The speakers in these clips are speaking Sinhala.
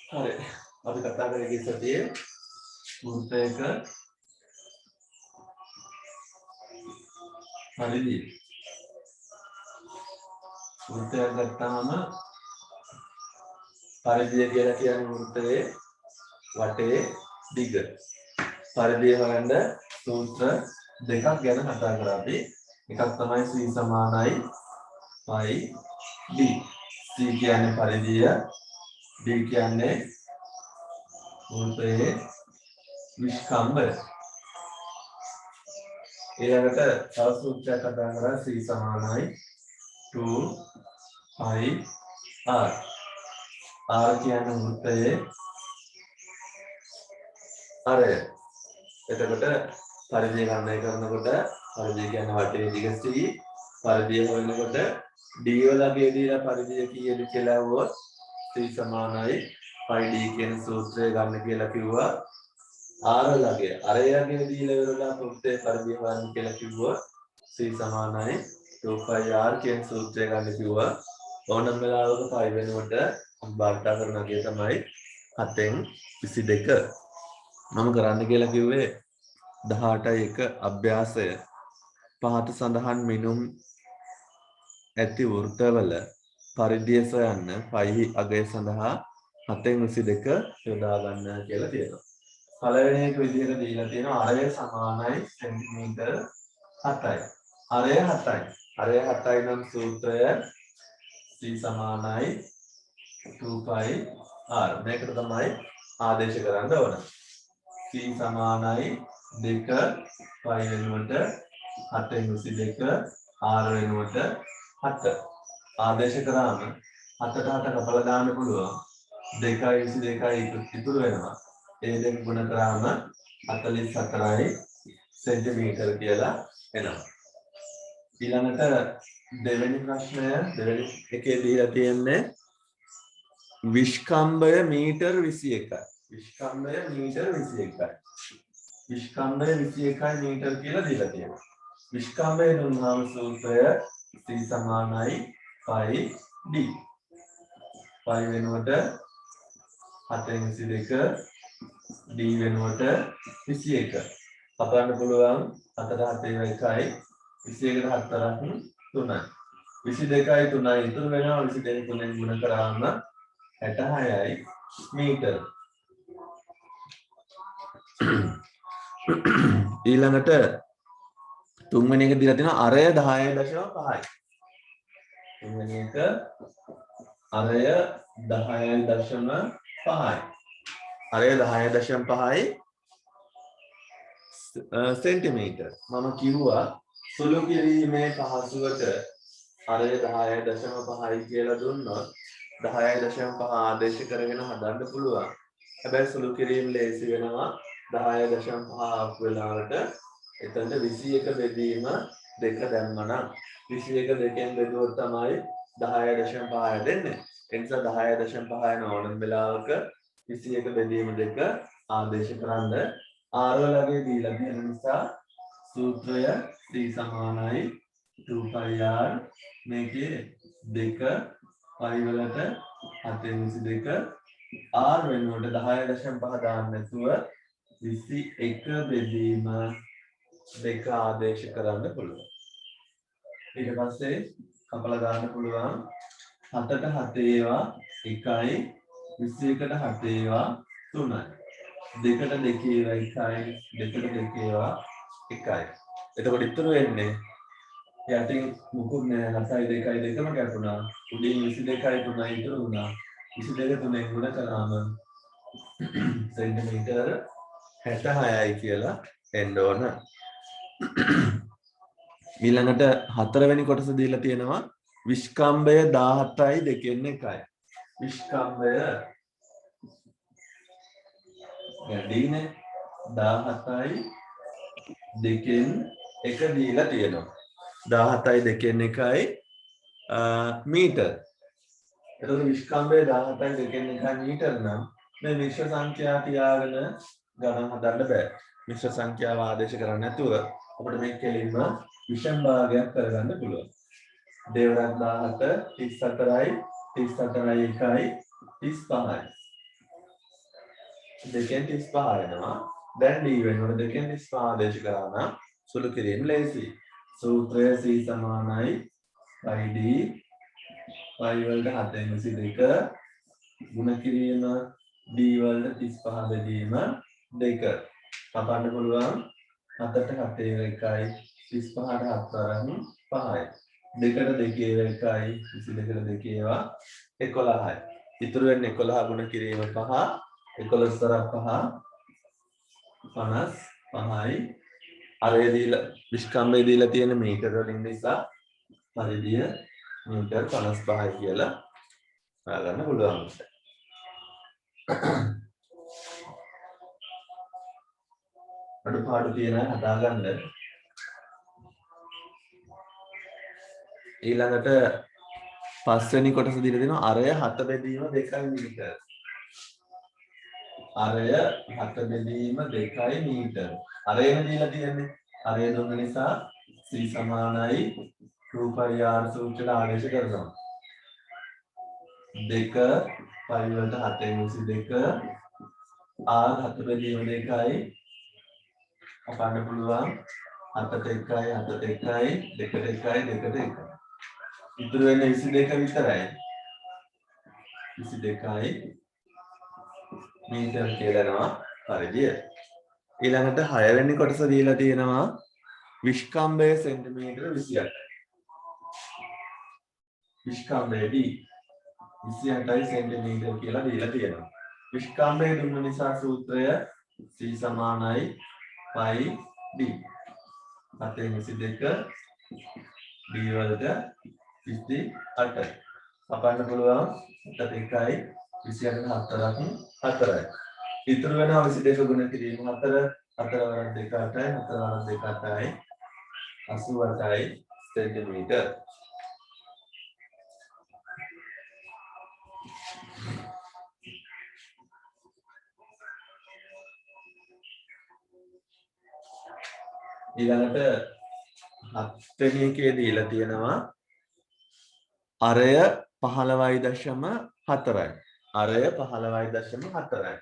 හරි. අපි කතා කරේ ඉස්සතියේ වෘත්තයක පරිදි. වෘත්තයක් ගත්තාම පරිධිය කියලා කියන්නේ වෘත්තයේ වටේ දිග. පරිධිය හොයන්න සූත්‍ර දෙකක් ගැන කතා කරා අපි. එකක් තමයි C සමානයි pi d. C කියන්නේ පරිධිය, d කියන්නේ වෘත්තයේ විස්කම්භය. ඊළඟට තව සූත්‍රයක් කතා කරා C සමානයි 2 pi r. r කියන්නේ වෘත්තයේ අරය. එතකොට පරිධිය ගණනය කරනකොට පරිධිය කියන්නේ වටේ දිග c. පරිධිය හොයනකොට d වලගේ දීලා පරිධිය කීයද කියලා අහුවොත් c සමානයි pi d කියන සූත්‍රය ගන්න කියලා කිව්වා. r වලගේ අරයගේ දීලා ඉවරලා වෘත්තයේ පරිධිය හොයන්න කියලා කිව්වොත් c සමානයි 2 pi r කියන සූත්‍රය ගන්න කිව්වා. ඕනම වෙලාවක pi වෙනකොට බාහිර කරන අගය තමයි 7න් 22. මම කරන්න කියලා කිව්වේ 18.1 අභ්‍යාසය. පහත සඳහන් මිනුම් ඇති වෘත්තවල පරිධිය සොයන්න පයි අගය සඳහා 7/22 යොදා ගන්න කියලා තියෙනවා. පළවෙනි එක විදිහට දීලා තියෙනවා අරය සමානයි සෙන්ටිමීටර් 7යි. අරය 7යි. අරය 7යි නම් සූත්‍රය c සමානයි 2 pi r. මේකට තමයි ආදේශ කරන්න ඕන. c සමානයි 2 pi වෙනුවට 7/22 r වෙනුවට 7. ආදේශ කරාම 7ට 7 කපලා දාන්න පුළුවන්. 2/22 ඉතුරු වෙනවා. ඒ දෙක ගුණ කරාම 44යි සෙන්ටිමීටර කියලා එනවා. ඊළඟට දෙවෙනි ප්‍රශ්නය දෙවෙනි එකේ දීලා තියෙන්නේ විස්කම්භය මීටර් 21යි. විස්කම්භය මීටර් 21යි. විස්කම්භය 21යි මීටර් කියලා දීලා තියෙනවා. විස්කම්භය දුන්නාම සූත්‍රය c සමානයි pi d. pi වෙනුවට 7/22 d වෙනුවට 21. අපන්න පුළුවන් 7 7 1යි 21ට 4ක් 3යි. 22යි 3යි ඉතුරු වෙනවා. 22 3ෙන් ගුණ කරාම 66යි මීටර. ඊළඟට තුන්වෙනි එක දීලා තියෙනවා අරය 10.5යි. තුන්වෙනි එක අරය 10.5යි. අරය 10.5යි සෙන්ටිමීටර්. මම කිව්වා සුළු කිරීමේ පහසුවට අරය 10.5යි කියලා දුන්නොත් 10.5 ආදේශ කරගෙන හදන්න පුළුවන්. හැබැයි සුළු කිරීම ලේසි වෙනවා 10.5 වෙලාවට. එතනට 21 බෙදීම 2 දැම්මනම් 21 දෙකෙන් බෙදුවොත් තමයි 10.5 දෙන්නේ. ඒ නිසා 10.5 යන ඕනම වෙලාවක 21 බෙදීම 2 ආදේශ කරන්න r වලගේ දීලා තියෙන නිසා සූත්‍රය c සමානයි 2 pi r. මේකේ 2 pi වලට 7/22 r වෙනුවට 10.5 දාන්න නැතුව 21 බෙදීම 2 ආදේශ කරන්න පුළුවන්. ඊට පස්සේ කපලා දාන්න පුළුවන් 7ට 7 ඒවා 1යි 21ට 7 ඒවා 3යි. 2ට 2 ඒවා 1යි 2ට 2 ඒවා 1යි. එතකොට ඉතුරු වෙන්නේ යටින් මුකුත් නෑ 7යි 2යි දෙකම කැපුණා. උඩින් 22යි 3යි ඉතුරු වුණා. 22 3ෙන් ගුණ කරාම සෙන්ටිමීටර 66යි කියලා එන්න ඕන. ඊළඟට හතරවෙනි කොටස දීලා තියෙනවා විස්කම්භය 17යි 2න් 1යි. විස්කම්භය වැඩිනේ 17යි 2න් 1 දීලා තියෙනවා. 17යි 2න් 1යි මීටර. එතකොට විස්කම්භය 17යි 2න් 1යි මීටර නම් මේ මිශ්‍ර සංඛ්‍යා තියාගෙන ගණන් හදන්න බෑ. මිශ්‍ර සංඛ්‍යාව ආදේශ කරන්නේ නැතුව අපිට මේ කෙලින්ම විෂම භාගයක් කරගන්න පුළුවන්. දෙවරක් 17 34යි 34යි 1යි 35යි. දෙකෙන් 35 වෙනවා. දැන් d වෙනකොට දෙකෙන් 35 ආදේශ කරා නම් සුළු කිරීම ලේසි. සූත්‍රය c සමානයි πd π වලට 722 ගුණ කිරීම d වලට 35 බෙදීම 2 කපන්න පුළුවන් 7ට 7 එකයි 35ට 7 5යි 2ට 2 එකයි 22ට 2 ඒවා 11යි ඉතුරු වෙන්නේ 11 ගුණ කිරීම 5 11 තරක් 5 55යි අරේ දීලා විස්කම්බේ දීලා තියෙන මීටර වලින් නිසා පරිධිය මීටර් 55යි කියලා හොයාගන්න පුළුවන්. අඩුපාඩු තියෙන අය හදාගන්න. ඊළඟට පස්වෙනි කොටස දීලා දෙනවා අරය 7 බෙදීම 2 මීටර. අරය 7 බෙදීම 2 මීටර. අරයම දීලා තියෙන්නේ. අරය දුන්න නිසා c සමානයි 2πr සූත්‍රයට ආදේශ කරනවා. 2 π වලට 722 r 7 බෙදීම 2යි අපන්න පුළුවන් 7ට 1යි 7ට 1යි 2ට 1යි 2ට 1යි ඉතුරු වෙන්නේ 22 විතරයි 22යි මීටර කියලා යනවා පරිධිය ඊළඟට 6 වෙනි කොටස දීලා තියෙනවා විස්කම්භය සෙන්ටිමීටර 28යි විස්කම්භය d 28යි සෙන්ටිමීටර කියලා දීලා තියෙනවා විස්කම්භය දුන්න නිසා සූත්‍රය c සමානයි π d 722 d වලට 28යි අපන්න පුළුවන් 7ට 1යි 28ට 4යි ඉතුරු වෙනවා 22 ගුණ කිරීම 4 4 වරක් 2 8යි 4 වරක් 2 8යි 88යි සෙන්ටිමීටර ඊළඟට 7 වෙනි එකේ දීලා තියෙනවා අරය 15.4යි අරය 15.4යි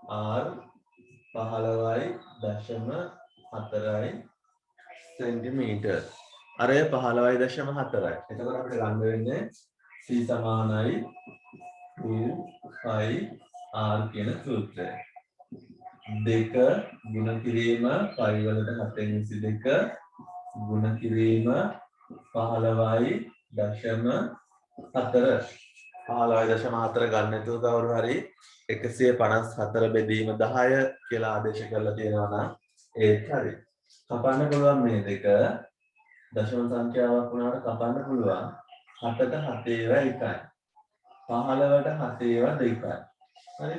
r 15.4යි සෙන්ටිමීටර අරය 15.4යි එතකොට අපිට ගන්න වෙන්නේ c සමානයි 2πr කියන සූත්‍රය 2 ගුණ කිරීම π වලට 722 ගුණ කිරීම 15.4 ගන්න නැතුව කවුරු හරි 154 බෙදීම 10 කියලා ආදේශ කරලා තියෙනවා නම් ඒත් හරි. කපන්න පුළුවන් මේ දෙක දශම සංඛ්‍යාවක් වුණාට කපන්න පුළුවන් 7ට 7 ඒවා 1යි. 15ට 7 ඒවා 2යි. හරි?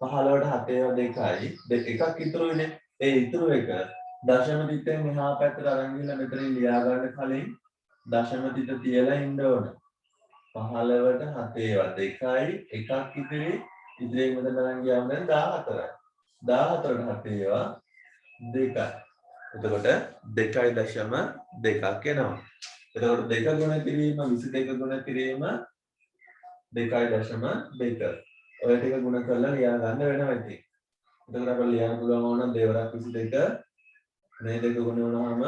15ට 7 ඒවා 2යි. එකක් ඉතුරු වෙන්නේ. ඒ ඉතුරු එක දශම තිතෙන් එහා පැත්තට අරන් ගිහලා මෙතනින් ලියා ගන්න කලින් දශම තිත තියලා ඉන්න ඕන. 15ට 7 ඒවා 2යි එකක් ඉතිරි මෙතන අරන් ගියාම දැන් 14යි. 14ට 7 ඒවා 2යි. එතකොට 2.2ක් එනවා. එතකොට 2 ගුණ කිරීම 22 ගුණ කිරීම 2.2. ඔය ටික ගුණ කරලා ලියා ගන්න වෙනවා ඉතින්. එතකොට අපිට ලියන්න පුළුවන් වුණා දෙවරක් 22 මේ දෙක ගුණ වුණාම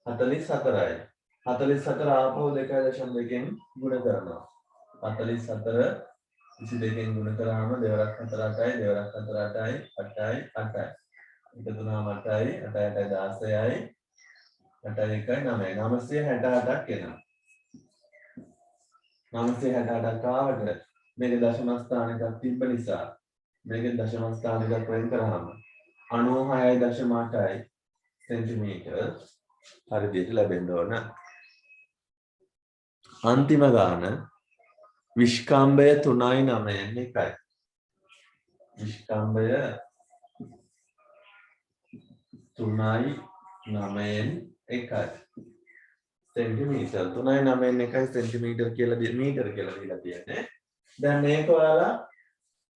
44යි. 44 ආපහු 2.2කින් ගුණ කරනවා. 44 22කින් ගුණ කරාම දෙවරක් 4 8යි දෙවරක් 4 8යි 8යි 8යි. එකතු වුණාම 8යි 8යි 16යි 8යි 1යි 9යි 968ක් එනවා. 968ක් ආවට මේක දශම ස්ථානයක් තිබ්බ නිසා මේක දශම ස්ථානයක් වෙන් කරාම 96.8යි සෙන්ටිමීටර පරිධියට ලැබෙන්න ඕන. අන්තිම ගාන විස්කම්භය 3.9න් 1යි. විස්කම්භය 3.9න් 1යි. සෙන්ටිමීටර 3.9න් 1යි සෙන්ටිමීටර කියලා මීටර කියලා දීලා තියෙන්නේ. දැන් මේක ඔයාලා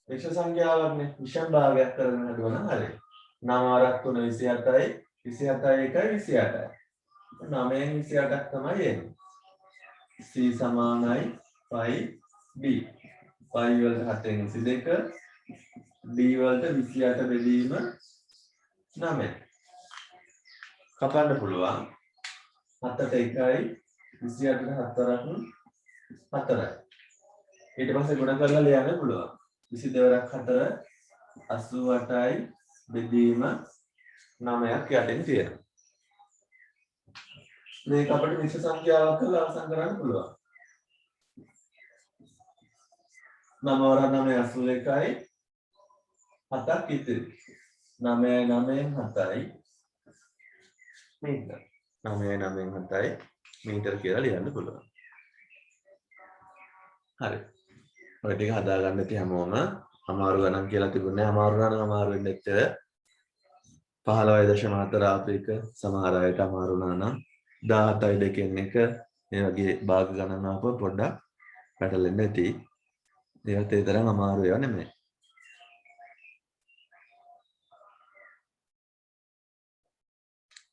විෂම සංඛ්‍යාවක්නේ විෂම භාගයක් කරගෙන හදුවනම් හරියි. 9 වරක් 3 27යි 27යි 1යි 28යි. 9න් 28ක් තමයි එන්නේ. c සමානයි π d. π වලට 7න් 22 D වලට 28 බෙදීම 9. කපන්න පුළුවන්. 7ට 1යි 28ට 4ක් 4යි. ඊට පස්සේ ගුණ කරලා ලියන්න පුළුවන්. 22ක් 4 88යි බෙදීම 9ක් යටින් තියෙනවා. මේක අපිට මිශ්‍ර සංඛ්‍යාවක් කරලා අවසන් කරන්න පුළුවන්. 9 වරක් 9 81යි 7ක් ඉතිරි. 9යි 9න් 7යි මීටර. 9යි 9න් 7යි මීටර කියලා ලියන්න පුළුවන්. හරි. ඔය ටික හදාගන්න ඉතින් හැමෝම අමාරු ගණන් කියලා තිබුණේ අමාරු ගණන් අමාරු වෙන්නේ නැත්තේ 15.4 ආපේක සමහර අයට අමාරු වුණා නම් 17යි දෙකෙන් එක මේ වගේ භාග ගණන් ආපුව පොඩ්ඩක් පැටලෙන්න ඇති. ඒවත් ඒ තරම් අමාරු ඒවා නෙමෙයි.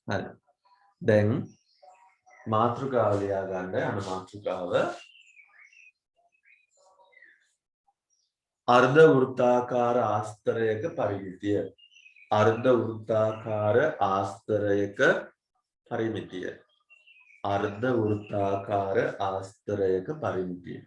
හරි. දැන් මාතෘකාව ලියා ගන්න අන මාතෘකාව අර්ධ වෘත්තාකාර ආස්තරයක පරිමිතිය. අර්ධ වෘත්තාකාර ආස්තරයක පරිමිතිය. අර්ධ වෘත්තාකාර ආස්තරයක පරිමිතිය.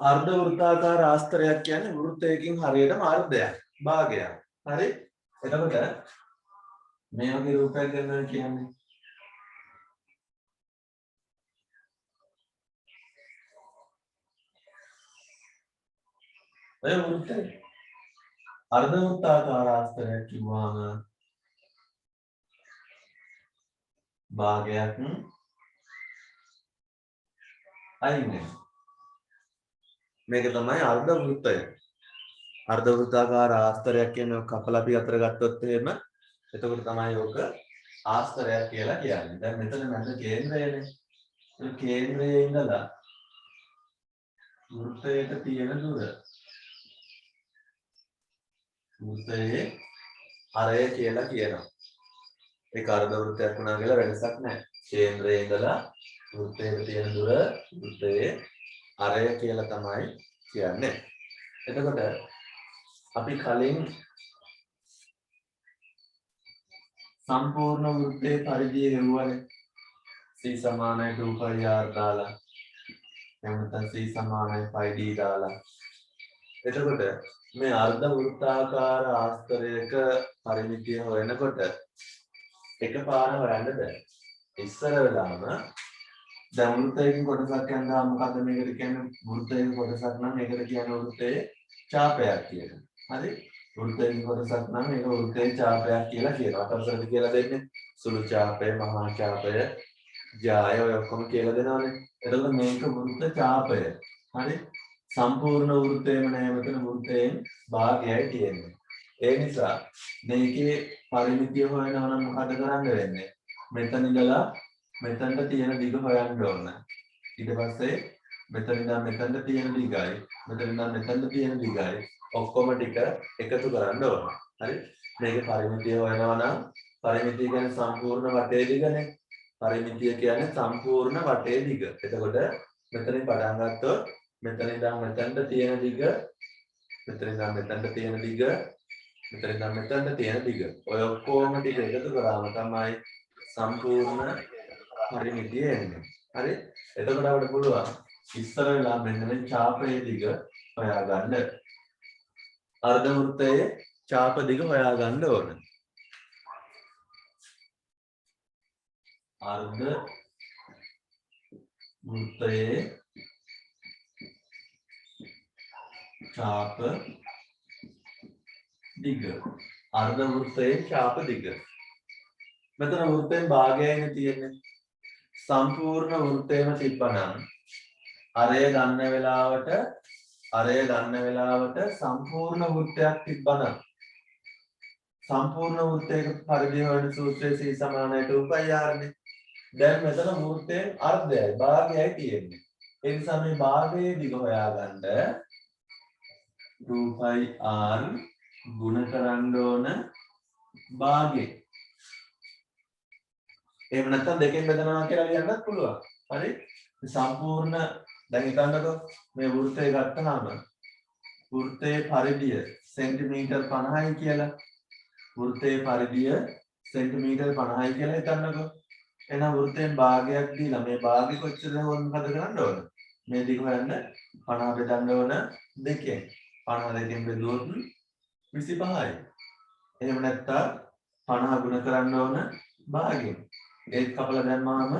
අර්ධ වෘත්තාකාර ආස්තරයක් කියන්නේ වෘත්තයකින් හරියටම අර්ධයක් භාගයක්. හරි? එතකොට මේ වගේ රූපයක් ගන්නවා කියන්නේ ඔය වෘත්තය අර්ධ වෘත්තාකාර ආස්තරයක් කිව්වම භාගයක් අයින් වෙනවා. මේක තමයි අර්ධ වෘත්තය. අර්ධ වෘත්තාකාර ආස්තරයක් කියන කපලා අපි අතර ගත්තොත් එහෙම එතකොට තමයි ඕක ආස්තරයක් කියලා කියන්නේ. දැන් මෙතන මැද කේන්ද්‍රයනේ. ඒ කේන්ද්‍රයේ ඉඳලා වෘත්තයට තියෙන දුර. වෘත්තයේ අරය කියලා කියනවා. ඒක අර්ධ වෘත්තයක් වුණා කියලා වෙනසක් නැහැ. කේන්ද්‍රයේ ඉඳලා වෘත්තයට තියෙන දුර වෘත්තයේ අරය කියලා තමයි කියන්නේ. එතකොට අපි කලින් සම්පූර්ණ වෘත්තයේ පරිධිය හෙව්වනේ. c සමානයි 2πr දාලා. එහෙනම් c සමානයි πd දාලා. එතකොට මේ අර්ධ වෘත්තාකාර ආස්තරයක පරිමිතිය හොයනකොට එකපාර හොයන්න බෑ. ඉස්සර වෙලාම දැන් වෘත්තයකින් කොටසක් යනවා මොකද්ද මේකට කියන්නේ වෘත්තයක කොටසක් නම් මේකට කියන්නේ වෘත්තයේ ඡාපයක් කියලා. හරි? වෘත්තයකින් කොටසක් නම් මේක වෘත්තයේ ඡාපයක් කියලා කියනවා. අතවසරද කියලා දෙන්නේ සුළු ඡාපය, මහා ඡාපය, ජාය ඔය ඔක්කොම කියලා දෙනවානේ. එතකොට මේක වෘත්ත ඡාපය. හරි? සම්පූර්ණ වෘත්තයම නෑ මෙතන වෘත්තයෙන් භාගයයි තියෙන්නේ. ඒ නිසා මේකේ පරිමිතිය හොයනවා නම් මොකද කරන්න වෙන්නේ? මෙතන ඉඳලා මෙතනට තියෙන දිග හොයන්න ඕන. ඊට පස්සේ මෙතන ඉඳන් මෙතනට තියෙන දිගයි, මෙතන ඉඳන් මෙතනට තියෙන දිගයි ඔක්කොම ටික එකතු කරන්න ඕන. හරි? මේකේ පරිමිතිය හොයනවා නම් පරිමිතිය කියන්නේ සම්පූර්ණ වටේ දිගනේ. පරිමිතිය කියන්නේ සම්පූර්ණ වටේ දිග. එතකොට මෙතනින් පටන් ගත්තොත් මෙතන ඉඳන් මෙතනට තියෙන දිග, මෙතන ඉඳන් මෙතනට තියෙන දිග, මෙතන ඉඳන් මෙතනට තියෙන දිග. ඔය ඔක්කොම ටික එකතු කරාම තමයි සම්පූර්ණ පරිමිතිය එන්නේ. හරි? එතකොට අපිට පුළුවන් ඉස්සර වෙලා මෙන්න මේ ඡාපයේ දිග හොයාගන්න. අර්ධ වෘත්තයේ චාප දිග හොයා ගන්න ඕන. අර්ධ වෘත්තයේ චාප දිග. අර්ධ වෘත්තයේ චාප දිග. මෙතන වෘත්තයෙන් භාගයයිනේ තියෙන්නේ. සම්පූර්ණ වෘත්තයම තිබ්බනම් අරය ගන්න වෙලාවට සම්පූර්ණ වෘත්තයක් තිබ්බනම් සම්පූර්ණ වෘත්තයක පරිධිය හොයන සූත්‍රයේ C සමානයි 2πr නේ. දැන් මෙතන වෘත්තයෙන් අර්ධයයි භාගයයි තියෙන්නේ. ඒ නිසා මේ භාගයේ දිග හොයාගන්න 2πr ගුණ කරන්න ඕන භාගය. එහෙම නැත්නම් දෙකෙන් බෙදනවා කියලා ලියන්නත් පුළුවන්. හරි? සම්පූර්ණ දැන් හිතන්නකෝ මේ වෘත්තය ගත්තාම වෘත්තයේ පරිධිය සෙන්ටිමීටර් 50යි කියලා. වෘත්තයේ පරිධිය සෙන්ටිමීටර් 50යි කියලා හිතන්නකෝ. එහෙනම් වෘත්තයෙන් භාගයක් දීලා මේ භාගෙ කොච්චරද මොකද කරන්න ඕන? මේ දිග හොයන්න 50 බෙදන්න ඕන දෙකෙන්. 50 දෙකෙන් බෙදුවොත් 25යි. එහෙම නැත්නම් 50 ගුණ කරන්න ඕන භාගෙන්. ඒත් කපලා දැම්මාම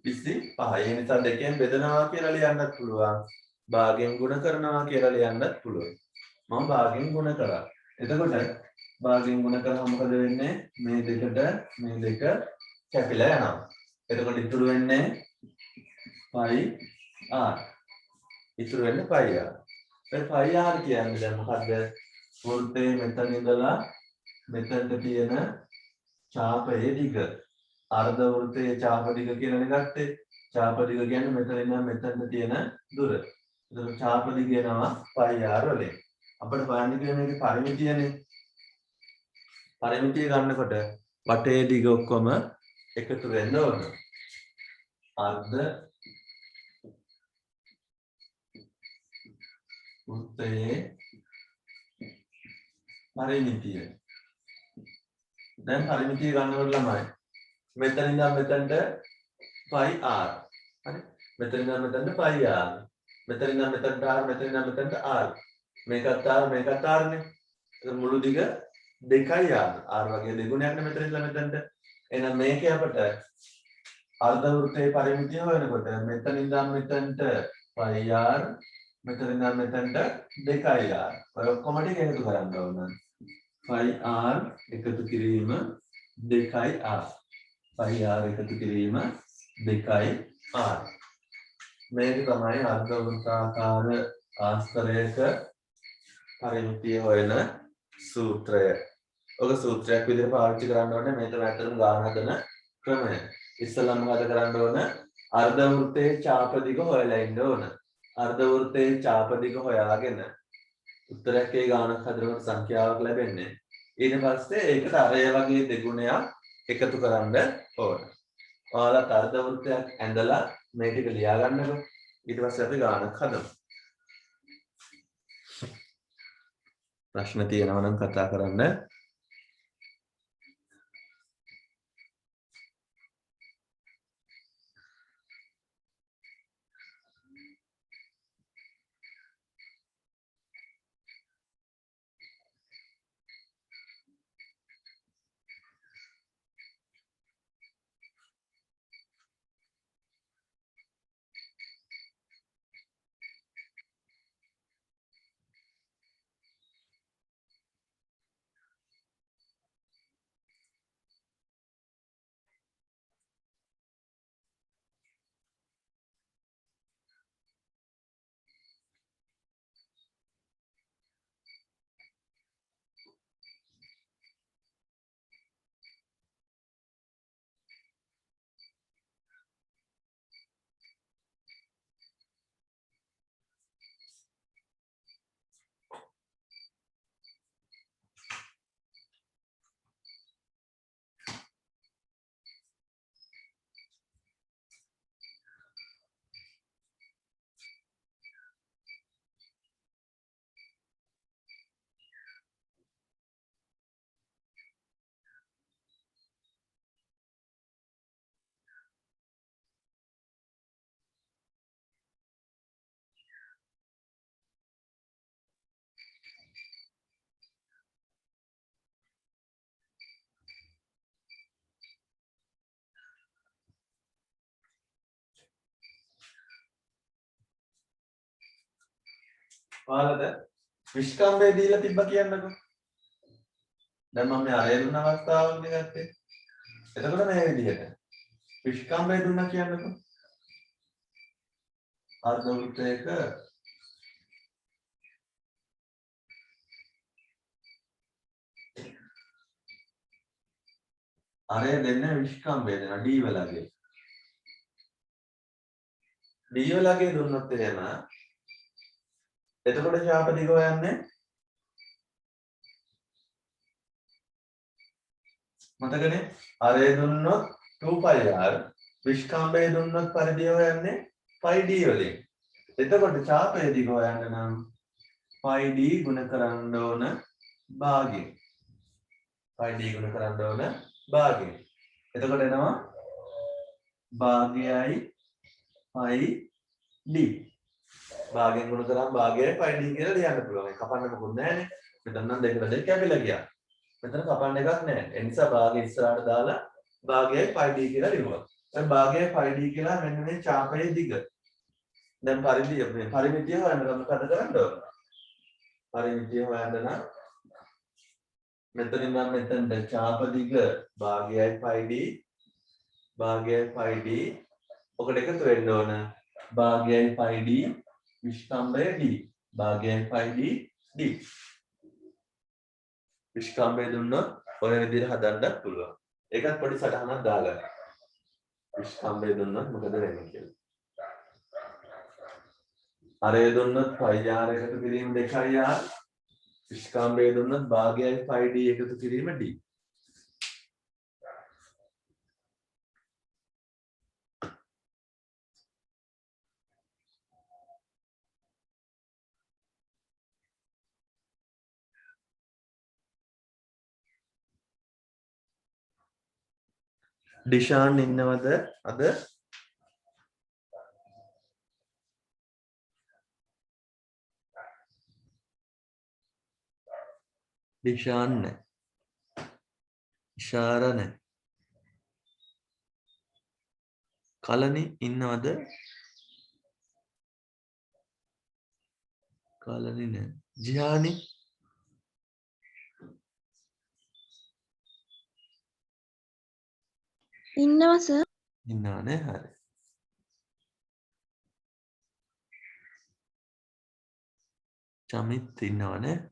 25යි. ඒ නිසා දෙකෙන් බෙදනවා කියලා ලියන්නත් පුළුවන්. භාගෙන් ගුණ කරනවා කියලා ලියන්නත් පුළුවන්. මම භාගෙන් ගුණ කරා. එතකොට භාගෙන් ගුණ කරාම මොකද වෙන්නේ? මේ දෙකට මේ දෙක කැපිලා යනවා. එතකොට ඉතුරු වෙන්නේ πr. ඉතුරු වෙන්නේ πr. ඒ πr කියන්නේ දැන් මොකද්ද? වෘත්තයේ මෙතන ඉඳලා මෙතනට තියෙන චාපයේ දිග. අර්ධ වෘත්තයේ චාප දිග කියලානේ ගත්තේ. චාප දිග කියන්නේ මෙතන ඉඳන් මෙතනට තියෙන දුර. එතකොට චාප දිග එනවා πr වලින්. අපිට බලන්න කියන මේකේ පරිමිතියනේ. පරිමිතිය ගන්නකොට වටේ දිග ඔක්කොම එකතු වෙන්න ඕන. අර්ධ වෘත්තයේ පරිමිතිය. දැන් පරිමිතිය ගන්නකොට ළමයි මෙතන ඉඳන් මෙතනට πr. හරි? මෙතන ඉඳන් මෙතනට πr. මෙතන ඉඳන් මෙතනට r, මෙතන ඉඳන් මෙතනට r. මේකත් r මේකත් r නේ. ඒක මුළු දිග 2යි r. r වගේ දෙගුණයක් නේ මෙතන ඉඳන් මෙතනට. එහෙනම් මේකේ අපට අර්ධ වෘත්තයේ පරිමිතිය හොයනකොට මෙතන ඉඳන් මෙතනට πr, මෙතන ඉඳන් මෙතනට 2r. ඔය ඔක්කොම ටික එකතු කරන්න ඕන. πr එකතු කිරීම 2r. πr එකතු කිරීම 2r. මේක තමයි අර්ධ වෘත්තාකාර ආස්තරයක පරිමිතිය හොයන සූත්‍රය. ඔක සූත්‍රයක් විදිහට පාවිච්චි කරන්න ඕනේ මේක වැටෙන ගාන හදන ක්‍රමය. ඉස්සෙල්ලාම මොකද කරන්න ඕන? අර්ධ වෘත්තයේ චාප දිග හොයලා ඉන්න ඕන. අර්ධ වෘත්තයේ චාප දිග හොයාගෙන උත්තරයක් ඒ ගානක් හදනකොට සංඛ්‍යාවක් ලැබෙන්නේ. ඊට පස්සේ ඒකට අරය වගේ දෙගුණයක් එකතු කරන්න ඕන. ඔයාලා අර්ධ වෘත්තයක් ඇඳලා මේ ටික ලියා ගන්නකො. ඊට පස්සේ අපි ගානක් හදමු. ප්‍රශ්න තියෙනවා නම් කතා කරන්න. ඔයාලට විස්කම්බේ දීලා තිබ්බ කියන්නකෝ. දැන් මම මේ අරේ දුන්න අවස්ථාවක්නේ ගත්තේ. එතකොට මේ විදිහට විස්කම්බේ දුන්නා කියන්නකෝ. අර්ධ වෘත්තයක අරේ දෙන්නේ විස්කම්බේ දෙනවා D වලගේ. D වලගේ දුන්නොත් එහෙම එතකොට ශාප දිග හොයන්නේ මතකනේ අරේ දුන්නොත් 2πr විස්කම්බේ දුන්නොත් පරිධිය හොයන්නේ πd වලින්. එතකොට ශාපයේ දිග හොයන්න නම් πd ගුණ කරන්න ඕන භාගයෙන්. πd ගුණ කරන්න ඕන භාගයෙන්. එතකොට එනවා භාගයයි πd. භාගයෙන් ගුණ කරාම භාගයයි πd කියලා ලියන්න පුළුවන්. ඒක කපන්න මොකුත් නැහැනේ. මෙතන නම් දෙකට දෙක කැපිලා ගියා. මෙතන කපන්න එකක් නැහැ. ඒ නිසා භාගය ඉස්සරහට දාලා භාගයයි πd කියලා ලියුවා. දැන් භාගයයි πd කියලා මෙන්න මේ ඡාපයේ දිග. දැන් පරිධිය මේ පරිමිතිය හොයන්න මොකද කරන්න ඕන? පරිමිතිය හොයන්න නම් මෙතනින් නම් මෙතනට ඡාප දිග භාගයයි πd ඔකට එකතු වෙන්න ඕන. භාගයයි πd විස්කම්බය d. භාගයයි πd d. විස්කම්බය දුන්නොත් ඔය විදිහට හදන්නත් පුළුවන්. ඒකත් පොඩි සටහනක් දාගන්න. විස්කම්බය දුන්නොත් මොකද වෙන්නේ කියලා. අරය දුන්නොත් πr එකතු කිරීම 2r. විස්කම්බය දුන්නොත් භාගයයි πd එකතු කිරීම d. ඩිෂාන් ඉන්නවද අද? ඩිෂාන් නැහැ. ඉෂාර නැහැ. කලනි ඉන්නවද? කලනි නැහැ. ජිහානි ඉන්නවා සර්. ඉන්නවනේ. හරි. චමිත් ඉන්නවනේ.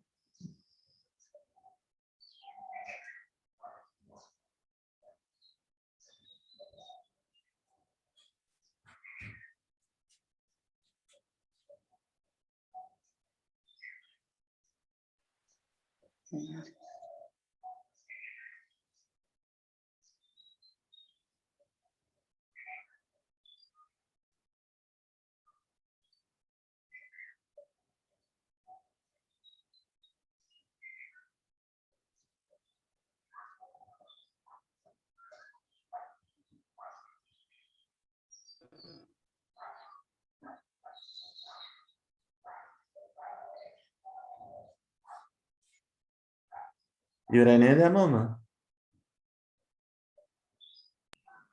ඉවරයි නේද හැමෝම?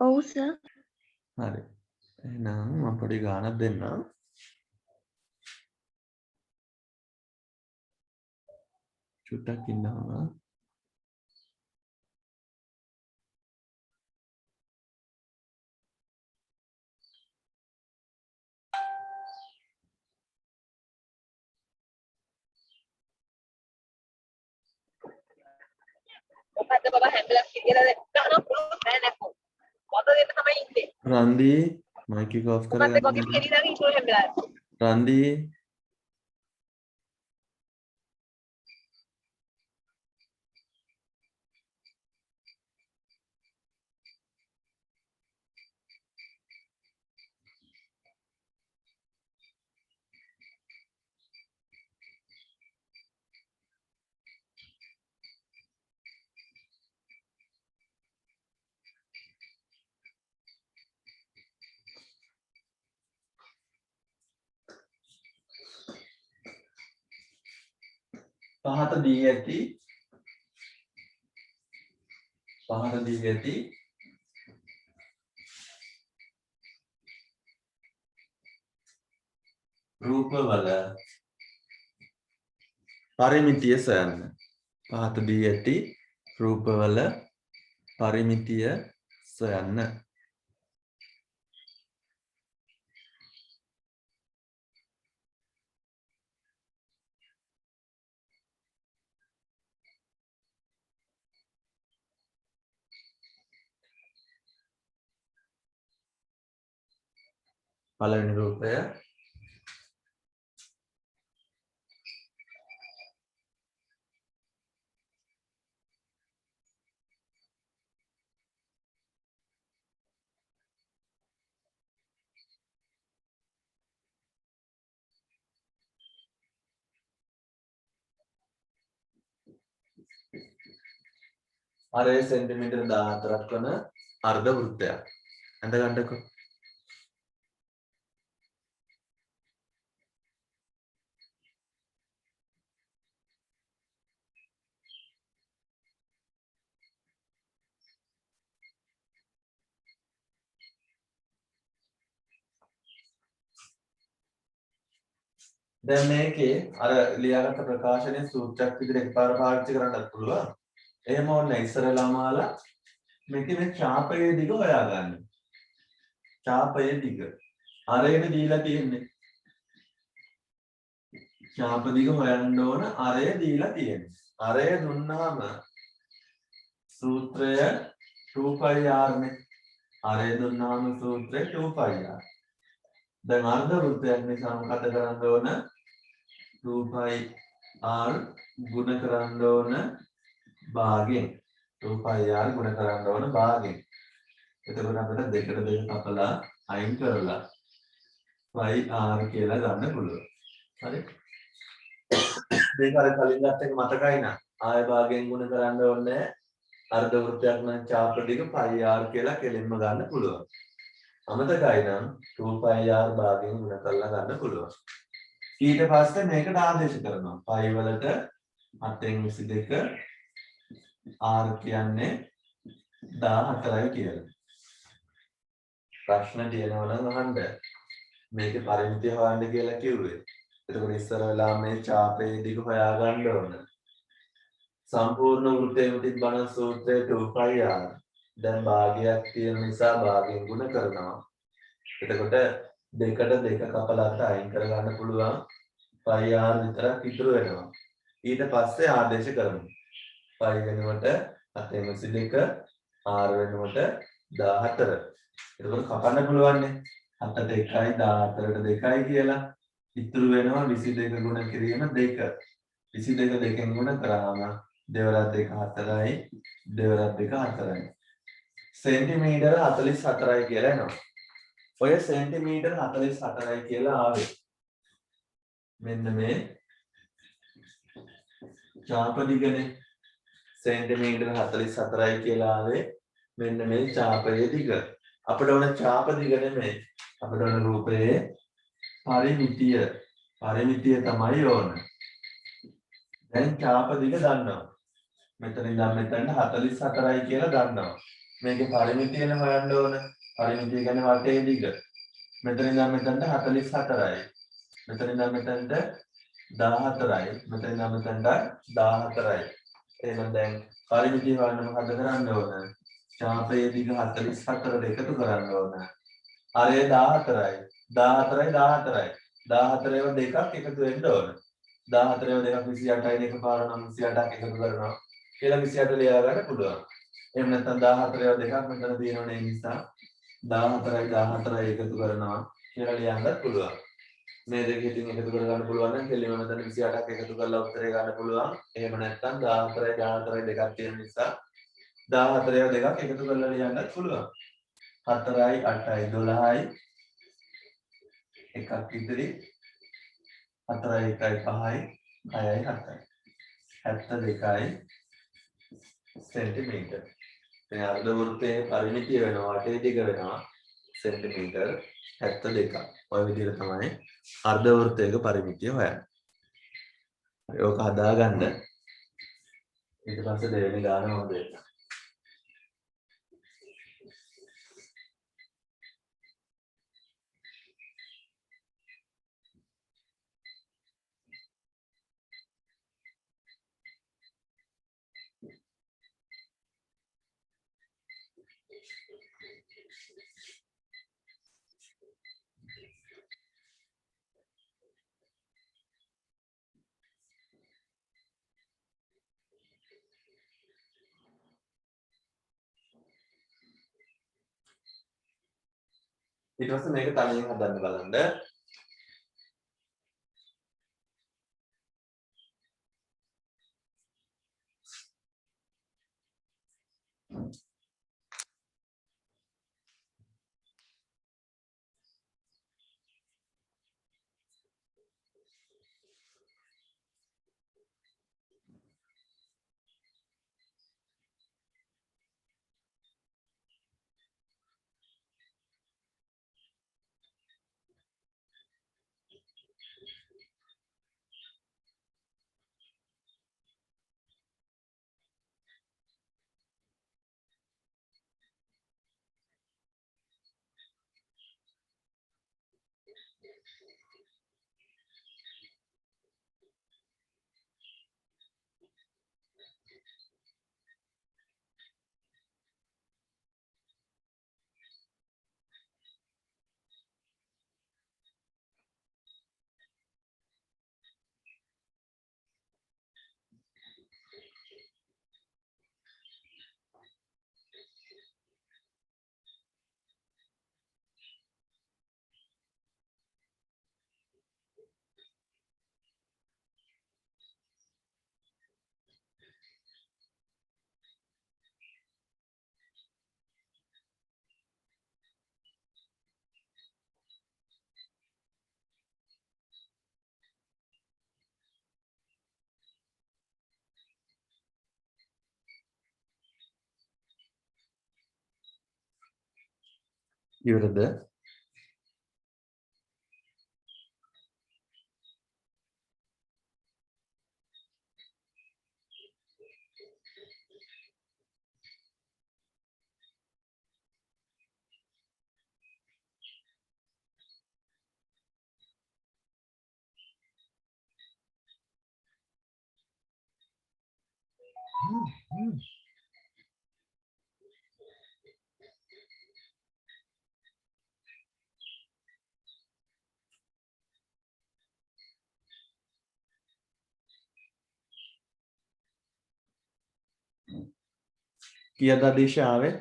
ඔව් සර්. හරි. එහෙනම් මම පොඩි ගානක් දෙන්නම්. චුට්ටක් ඉන්නවා. මොකද්ද බබා හැම්බලක් කියලා ගන්න පුළුවන් නෑ නැකෝ. පොත දෙන්න තමයි ඉන්නේ. රන්දි මයික් එක ඔෆ් මොකද්ද කොකේ කරගන්න. කෙලිදාගේ ඉතෝ හැම්බලා. රන්දි පහත දී ඇති රූපවල පරිමිතිය සොයන්න. පහත දී ඇති රූපවල පරිමිතිය සොයන්න. පළවෙනි රූපය අරය සෙන්ටිමීටර් 14ක් වන අර්ධ වෘත්තයක්. අඳ ගන්නකො. දැන් මේකේ අර ලියාගත්ත ප්‍රකාශනයේ සූත්‍රයක් විදිහට එකපාර පාවිච්චි කරන්නත් පුළුවන්. එහෙම ඕන ඉස්සරලාම ආලා මේකේ මේ ඡාපයේ දිග හොයාගන්න. ඡාපයේ දිග. අරේට දීලා තියෙන්නේ. ඡාප දිග හොයන්න ඕන අරය දීලා තියෙන්නේ. අරය දුන්නාම සූත්‍රය 2πr නේ. අරය දුන්නාම සූත්‍රය 2πr. දැන් අර්ධ වෘත්තයක් නිසා මොකද කරන්න ඕන? 2πr ගුණ කරන්න ඕන භාගෙන්. 2πr ගුණ කරන්න ඕන භාගෙන්. එතකොට අපිට දෙකට දෙක කපලා අයින් කරලා πr කියලා ගන්න පුළුවන්. හරි? මේක අර කලින් ගත්ත එක මතකයි නා. ආය භාගෙන් ගුණ කරන්න ඕනේ අර්ධ වෘත්තයක් නම් ඡාප දිග πr කියලා කෙලින්ම ගන්න පුළුවන්. අමතකයි නම් 2πr භාගෙන් ගුණ කරලා ගන්න පුළුවන්. ඊට පස්සේ මේකට ආදේශ කරනවා. π වලට 7/22 r කියන්නේ 14යි කියලා. ප්‍රශ්න තියෙනවා නම් අහන්න. මේකේ පරිමිතිය හොයන්න කියලා කිව්වේ. එතකොට ඉස්සර වෙලා මේ ඡාපයේ දිග හොයා ගන්න ඕන. සම්පූර්ණ වෘත්තයෙන් තිබ්බන සූත්‍රය 2πr. දැන් භාගයක් තියෙන නිසා භාගයෙන් ගුණ කරනවා. එතකොට දෙකට දෙක කපලාට අයින් කරගන්න පුළුවන්. πr විතරක් ඉතුරු වෙනවා. ඊට පස්සේ ආදේශ කරමු. π වෙනුවට 7/22 r වෙනුවට 14. එතකොට කපන්න පුළුවන් නේ. 7ට 1යි 14ට 2යි කියලා. ඉතුරු වෙනවා 22 ගුණ කිරීම 2. 22 දෙකෙන් ගුණ කරාම දෙවරක් 2 4යි දෙවරක් 2 4යි. සෙන්ටිමීටර 44යි කියලා එනවා. ඔය සෙන්ටිමීටර 44යි කියලා ආවේ. මෙන්න මේ ඡාප දිගනේ. සෙන්ටිමීටර 44යි කියලා ආවේ මෙන්න මේ ඡාපයේ දිග. අපිට ඕන ඡාප දිග නෙමෙයි. අපිට ඕන රූපයේ පරිමිතිය. පරිමිතිය තමයි ඕන. දැන් ඡාප දිග දන්නවා. මෙතන ඉඳන් මෙතනට 44යි කියලා දන්නවා. මේකේ පරිමිතියනේ හොයන්න ඕන. පරිමිතිය කියන්නේ වටේ දිග. මෙතන ඉඳන් මෙතනට 44යි. මෙතන ඉඳන් මෙතනට 14යි. මෙතන ඉඳන් මෙතනට 14යි. එහෙනම් දැන් පරිමිතිය හොයන්න මොකද කරන්න ඕන? ඡාපයේ දිග 44ට එකතු කරන්න ඕන. අරේ 14යි. 14යි 14යි. 14 ඒවා දෙකක් එකතු වෙන්න ඕන. 14 ඒවා දෙකක් 28යි දෙක පාර නම් 28ක් එකතු කරනවා. කියලා 28 ලියා ගන්න පුළුවන්. එහෙම නැත්නම් 14 ඒවා දෙකක් මෙතන තියෙනවනේ නිසා 14යි 14යි එකතු කරනවා කියලා ලියන්නත් පුළුවන්. මේ දෙක ඉතින් එකතු කර ගන්න පුළුවන් නම් කෙලින්ම මෙතන 28ක් එකතු කරලා උත්තරේ ගන්න පුළුවන්. එහෙම නැත්නම් 14යි 14යි දෙකක් තියෙන නිසා 14 ඒවා දෙකක් එකතු කරලා ලියන්නත් පුළුවන්. 4යි 8යි 12යි එකක් ඉදිරි 4යි 1යි 5යි 6යි 7යි 72යි සෙන්ටිමීටර්. දැන් අර්ධ වෘත්තයේ පරිමිතිය වෙනවා වටේ දිග වෙනවා සෙන්ටිමීටර් 72ක්. ඔය විදිහට තමයි අර්ධ වෘත්තයක පරිමිතිය හොයන්නේ. හරි ඕක හදාගන්න. ඊට පස්සේ දෙවෙනි ගාන මොකද? ඊට පස්සේ මේක තනියෙන් හදන්න බලන්න. ඉවරද? කීයද ආදේශ ආවේ?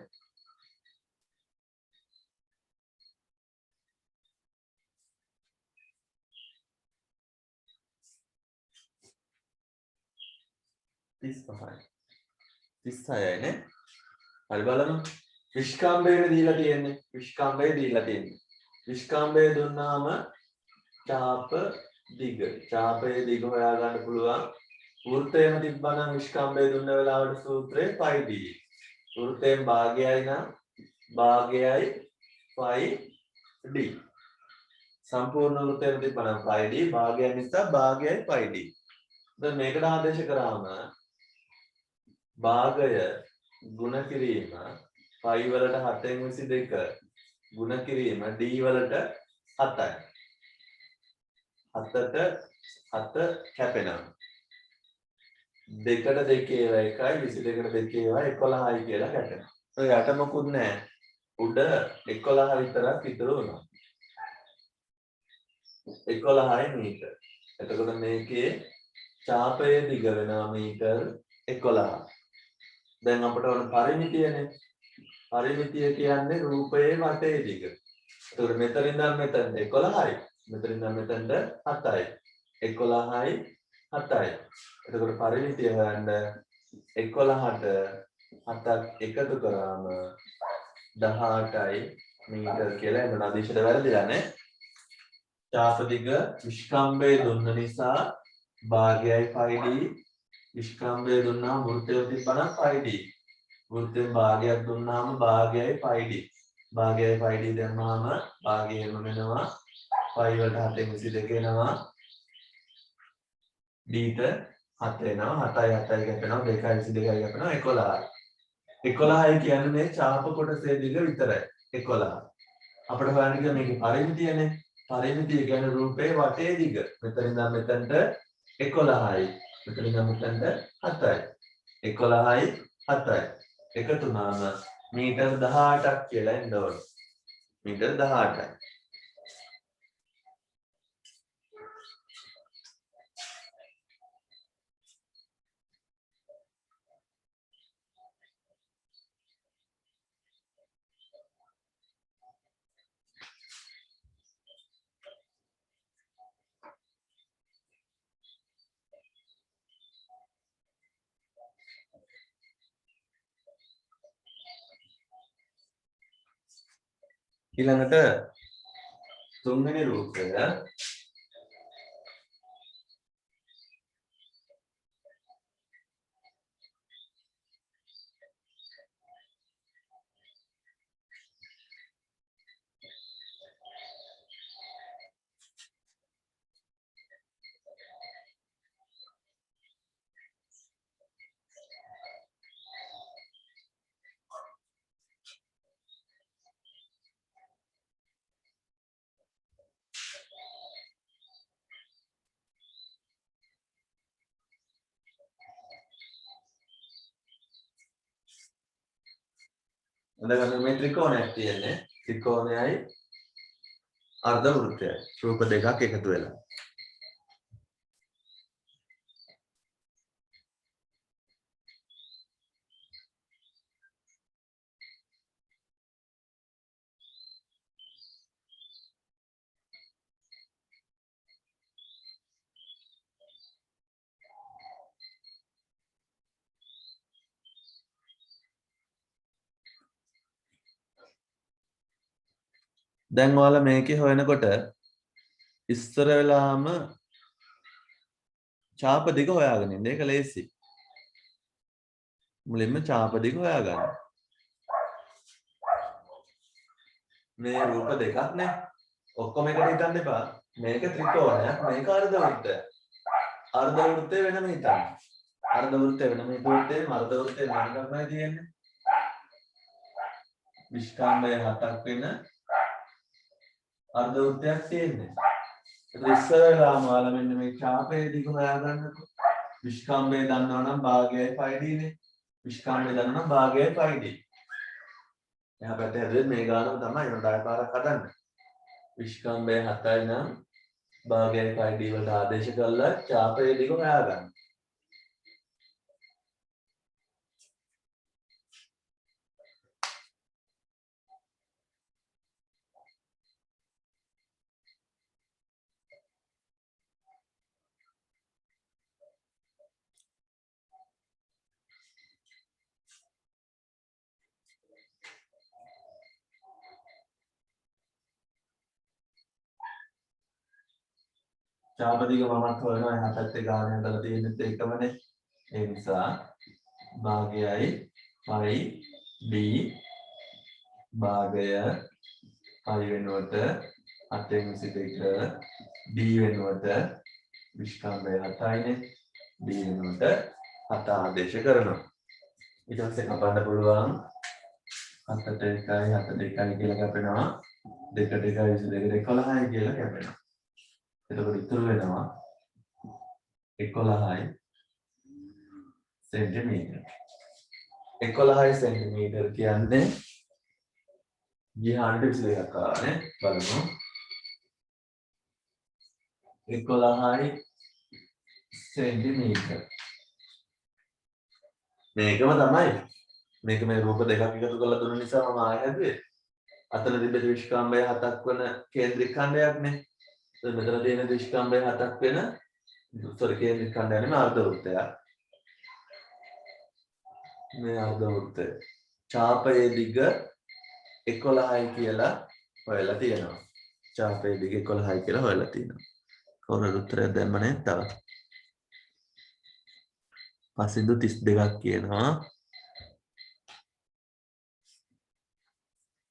තිස්සයයි නේ. හරි බලමු. විස්කම්බේ දීලා තියෙන්නේ. විස්කම්බේ දීලා තියෙන්නේ. විස්කම්බේ දුන්නාම චාප දිග. චාපයේ දිග හොයා ගන්න පුළුවන්. වෘත්තයම තිබ්බනම් විස්කම්බේ දුන්න වෙලාවට සූත්‍රය πd. වෘත්තයෙන් භාගයයි නම් භාගයයි πd. සම්පූර්ණ වෘත්තයෙන් තිබ්බනම් πd භාගය නිසා භාගයයි πd. දැන් මේකට ආදේශ කරාම භාගය ගුණ කිරීම π වලට 7න් 22 ගුණ කිරීම d වලට 7යි. 7ට 7 කැපෙනවා. 2ට 2 ඒවා 1යි 22ට 2 ඒවා 11යි කියලා කැපෙනවා. ඔය යට මොකුත් නැහැ. උඩ 11 විතරක් ඉතුරු වුණා. 11යි මීටර. එතකොට මේකේ චාපයේ දිග වෙනවා මීටර් 11. දැන් අපිට ඕන පරිමිතියනේ. පරිමිතිය කියන්නේ රූපයේ වටේ දිග. එතකොට මෙතනින් ඉඳන් මෙතනට 11යි. මෙතනින් ඉඳන් මෙතනට 7යි. 11යි 7යි. එතකොට පරිමිතිය හොයන්න 11ට 7ක් එකතු කරාම 18යි මීටර කියලා එන්න ආදේශයට වැරදිලා නේ. චාප දිග විස්කම්බේ දුන්න නිසා භාගයයි πd. විස්කම්බේ දුන්නාම වෘත්තය තිබ්බනම් πd. වෘත්තයෙන් භාගයක් දුන්නාම භාගයයි πd. භාගයයි πd දැම්මාම භාගය එහෙම වෙනවා. π වලට 7න් 22 එනවා. d ට 7 එනවා. 7යි 7යි කැපෙනවා. 2යි 22යි කැපෙනවා. 11යි. 11යි කියන්නේ මේ චාප කොටසේ දිග විතරයි. 11. අපිට හොයන්න කියලා මේකේ පරිමිතියනේ. පරිමිතිය කියන්නේ රූපේ වටේ දිග. මෙතන ඉඳන් මෙතනට 11යි. මෙතන ඉඳන් මෙතනට 7යි. 11යි 7යි. එකතු වුණාම මීටර් 18ක් කියලා එන්න ඕන. මීටර් 18යි. ඊළඟට තුන්වෙනි රූපය එතකොට මේ ත්‍රිකෝණයක් තියෙන්නේ ත්‍රිකෝණයයි අර්ධ වෘත්තයයි රූප දෙකක් එකතු වෙලා දැන් ඔයාලා මේකේ හොයනකොට ඉස්සර වෙලාම ඡාප දිග හොයාගෙන ඉන්න. ඒක ලේසි. මුලින්ම ඡාප දිග හොයාගන්න. මේ රූප දෙකක් නේ. ඔක්කොම එකට හිතන්න එපා. මේක ත්‍රිකෝණයක්, මේක අර්ධ වෘත්තයක්. අර්ධ වෘත්තය වෙනම හිතන්න. අර්ධ වෘත්තය වෙනම හිතුවොත් අර්ධ වෘත්තය නාමකරණය තියෙන්නේ. විස්කාම්බය 7ක් වෙන අර්ධ වෘත්තයක් තියෙන්නේ. ඒක ඉස්සර වෙලාම ඔයාලා මෙන්න මේ ඡාපයේ දිග හොයාගන්නකො. විස්කාම්බය දන්නවනම් භාගයයි πd නේ. විස්කාම්බය දන්නවනම් භාගයයි πd. එහා පැත්තේ හැදුවෙත් මේ ගානම තමයි මම 10 පාරක් හදන්න. විස්කාම්බය 7යි නම් භාගයයි πd වලට ආදේශ කරලා ඡාපයේ දිග හොයාගන්න. ඡාප දිග මමත් හොයනවා එහා පැත්තේ ගාන හදලා තියෙනෙත් ඒකමනේ. ඒ නිසා භාගයයි πd භාගය π වෙනුවට 8/22 d වෙනුවට විස්කම්බය 7යිනේ d වෙනුවට 7 ආදේශ කරනවා. ඊට පස්සේ කපන්න පුළුවන් 7ට 1යි 7ට 1යි කියලා කැපෙනවා 2ට 1යි 22ට 11යි කියලා කැපෙනවා. එතකොට ඉතුරු වෙනවා 11යි සෙන්ටිමීටර. 11යි සෙන්ටිමීටර කියන්නේ ගිහානට 22ක් ආනේ බලමු. 11යි සෙන්ටිමීටර. මේකම තමයි. මේක මේ රූප දෙකක් එකතු කරලා දුන්න නිසා මම ආයෙ හැදුවේ. අතන තිබෙච්ච විස්කාම්බය 7ක් වෙන කේන්ද්‍රික ඛණ්ඩයක් නේ. මෙතන තියෙන විස්කාම්බය 7ක් වෙන කේන්ද්‍රික ඛණ්ඩය නෙමෙයි අර්ධ වෘත්තයක්. මේ අර්ධ වෘත්තය. ඡාපයේ දිග 11යි කියලා හොයලා තියෙනවා. ඡාපයේ දිග 11යි කියලා හොයලා තියෙනවා. කවුරුත් උත්තරයක් දැම්ම නේද තව? පසින්දු 32ක් කියනවා.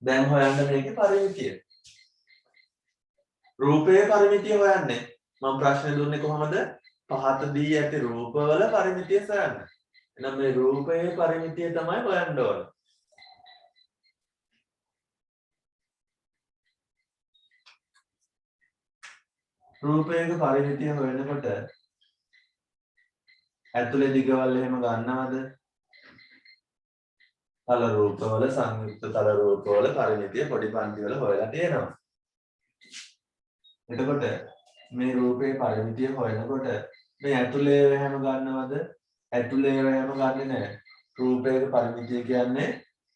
දැන් හොයන්න මේකේ පරිමිතිය. රූපයේ පරිමිතිය හොයන්නේ. මම ප්‍රශ්නේ දුන්නේ කොහමද? පහත දී ඇති රූපවල පරිමිතිය හොයන්න. එහෙනම් මේ රූපයේ පරිමිතිය තමයි හොයන්න ඕන. රූපයක පරිමිතිය හොයනකොට ඇතුලේ දිගවල් එහෙම ගන්නවද? තල රූපවල සංයුක්ත තල රූපවල පරිමිතිය පොඩි පන්ති වල හොයලා තියෙනවා. එතකොට මේ රූපේ පරිමිතිය හොයනකොට මේ ඇතුලේ හැම ගන්නවද? ඇතුලේ හැම ගන්නෙ නැහැ. රූපයක පරිමිතිය කියන්නේ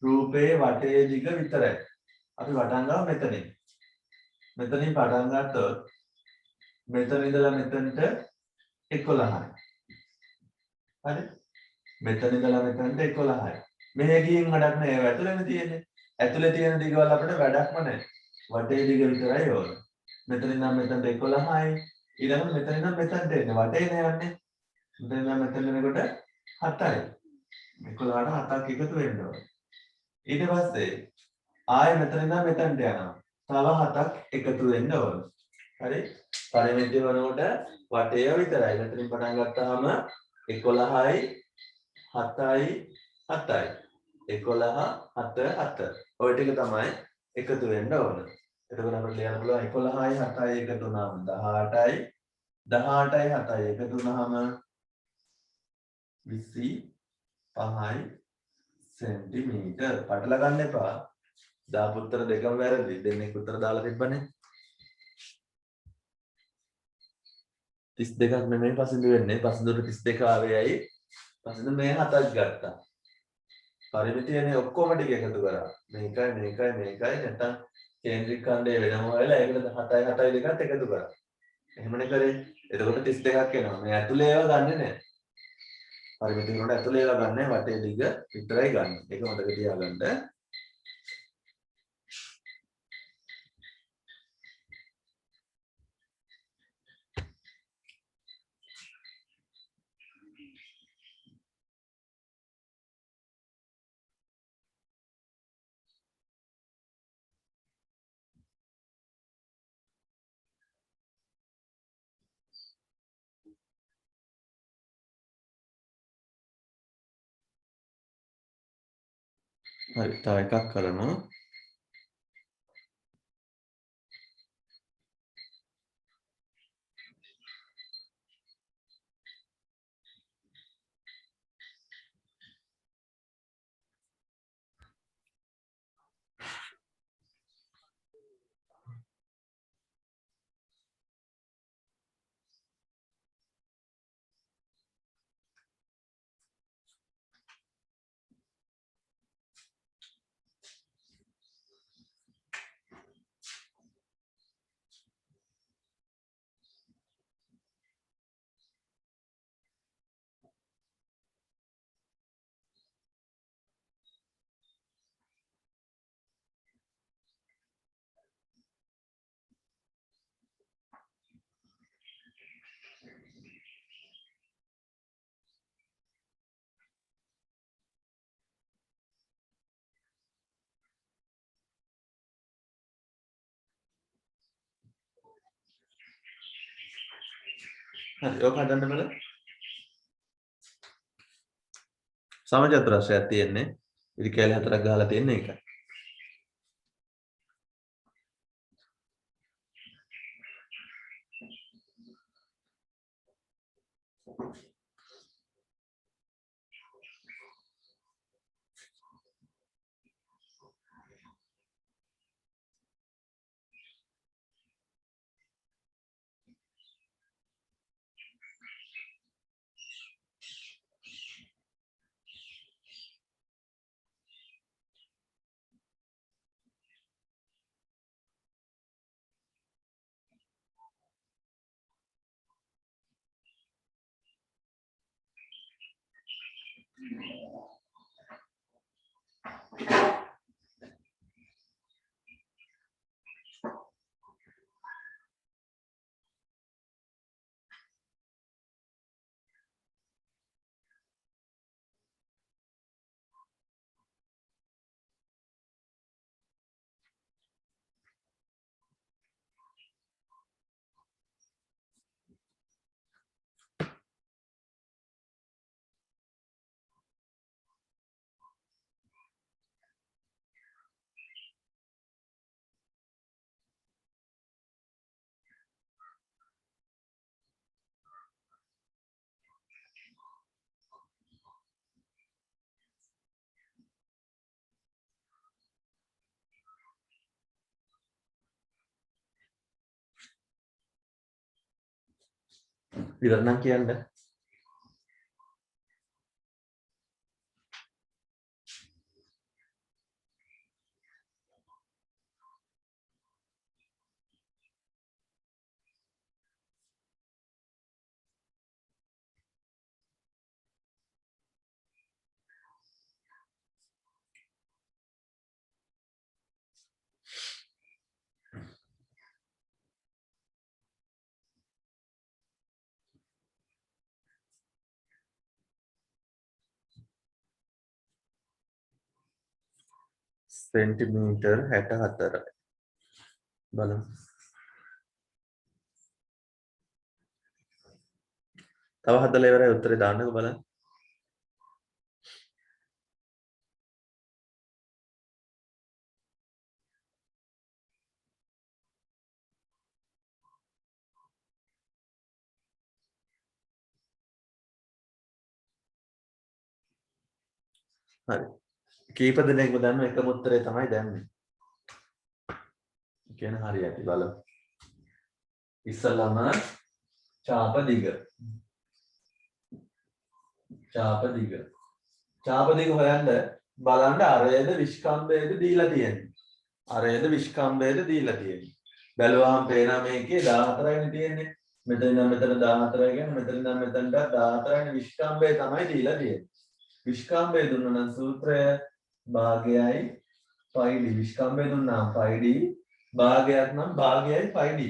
රූපේ වටේ දිග විතරයි. අපි පටන් ගමු මෙතනින්. මෙතනින් පටන් ගත්තොත් මෙතන ඉඳලා මෙතනට 11යි. හරි? මෙතන ඉඳලා මෙතනට 11යි. මෙහෙ ගිහින් වැඩක් නැහැ. ඒව ඇතුලේනේ තියෙන්නේ. ඇතුලේ තියෙන දිගවල අපිට වැඩක්ම නැහැ. වටේ දිග විතරයි ඕන. මෙතන ඉඳන් මෙතනට 11යි. ඊළඟට මෙතන ඉඳන් මෙතනට එන්නේ වටේ නේ යන්නේ. මෙතන ඉඳන් මෙතන එනකොට 7යි. 11ට 7ක් එකතු වෙන්න ඕන. ඊට පස්සේ ආයෙ මෙතන ඉඳන් මෙතනට යනවා. තව 7ක් එකතු වෙන්න ඕන. හරි? පරිමිතිය වනකොට වටය විතරයි. මෙතනින් පටන් ගත්තාම 11යි 7යි 7යි. 11 7 7. ඔය ටික තමයි එකතු වෙන්න ඕන. එතකොට අපිට ලියන්න පුළුවන් 11යි 7යි එකතු වුණාම 18යි 18යි 7යි එකතු වුණාම 25යි සෙන්ටිමීටර්. පටල ගන්න එපා. දාපු උත්තර දෙකම වැරදි. දෙන්නෙක් උත්තර දාලා තිබ්බනේ. 32ක් නෙමෙයි පසින්දු වෙන්නේ. පසින්දුට 32 ආවේයි. පසින්දු මේ 7ක් ගත්තා. පරිමිතියනේ ඔක්කොම ටික එකතු කරා. මේකයි නැත්නම් කේන්ද්‍රික ඛණ්ඩය වෙනම වෙලා ඒකට 7යි 7යි දෙකත් එකතු කරා. එහෙමනේ කරේ. එතකොට 32ක් එනවා. මේ ඇතුලේ ඒවා ගන්නෙ නැහැ. පරිමිතිය වලට ඇතුලේ ඒවා ගන්න නැහැ. වටේ දිග විතරයි ගන්න. ඒක මතක තියාගන්න. හරි තව එකක් කරමු. හරි ඔක හදන්න බල. සමචතුරස්‍රයක් තියෙන්නේ. ඉරි කැලේ හතරක් ගහලා තියෙන එකයි. ඉවර නම් කියන්න. සෙන්ටිමීටර් 64යි. බලමු. තව හදලා ඉවරයි උත්තරේ දාන්නකෝ බලන්න. හරි. කීප දෙනෙක්ම දන්න එකම උත්තරේ තමයි දැම්මේ. කියන හරි ඇති බලමු. ඉස්සලම චාප දිග. චාප දිග. චාප දිග හොයන්න බලන්න අරයේද විස්කම්භයේද දීලා තියෙන්නේ. අරයේද විස්කම්භයේද දීලා තියෙන්නේ. බැලුවාම පේනවා මේකේ 14යිනේ තියෙන්නේ. මෙතන ඉඳන් මෙතන 14යි කියන්නේ මෙතන ඉඳන් මෙතනට 14යිනේ විස්කම්භය තමයි දීලා තියෙන්නේ. විස්කම්භය දුන්නා නම් සූත්‍රය භාගයයි πd. විස්කම්භය දුන්නා πd භාගයක් නම් භාගයයි πd.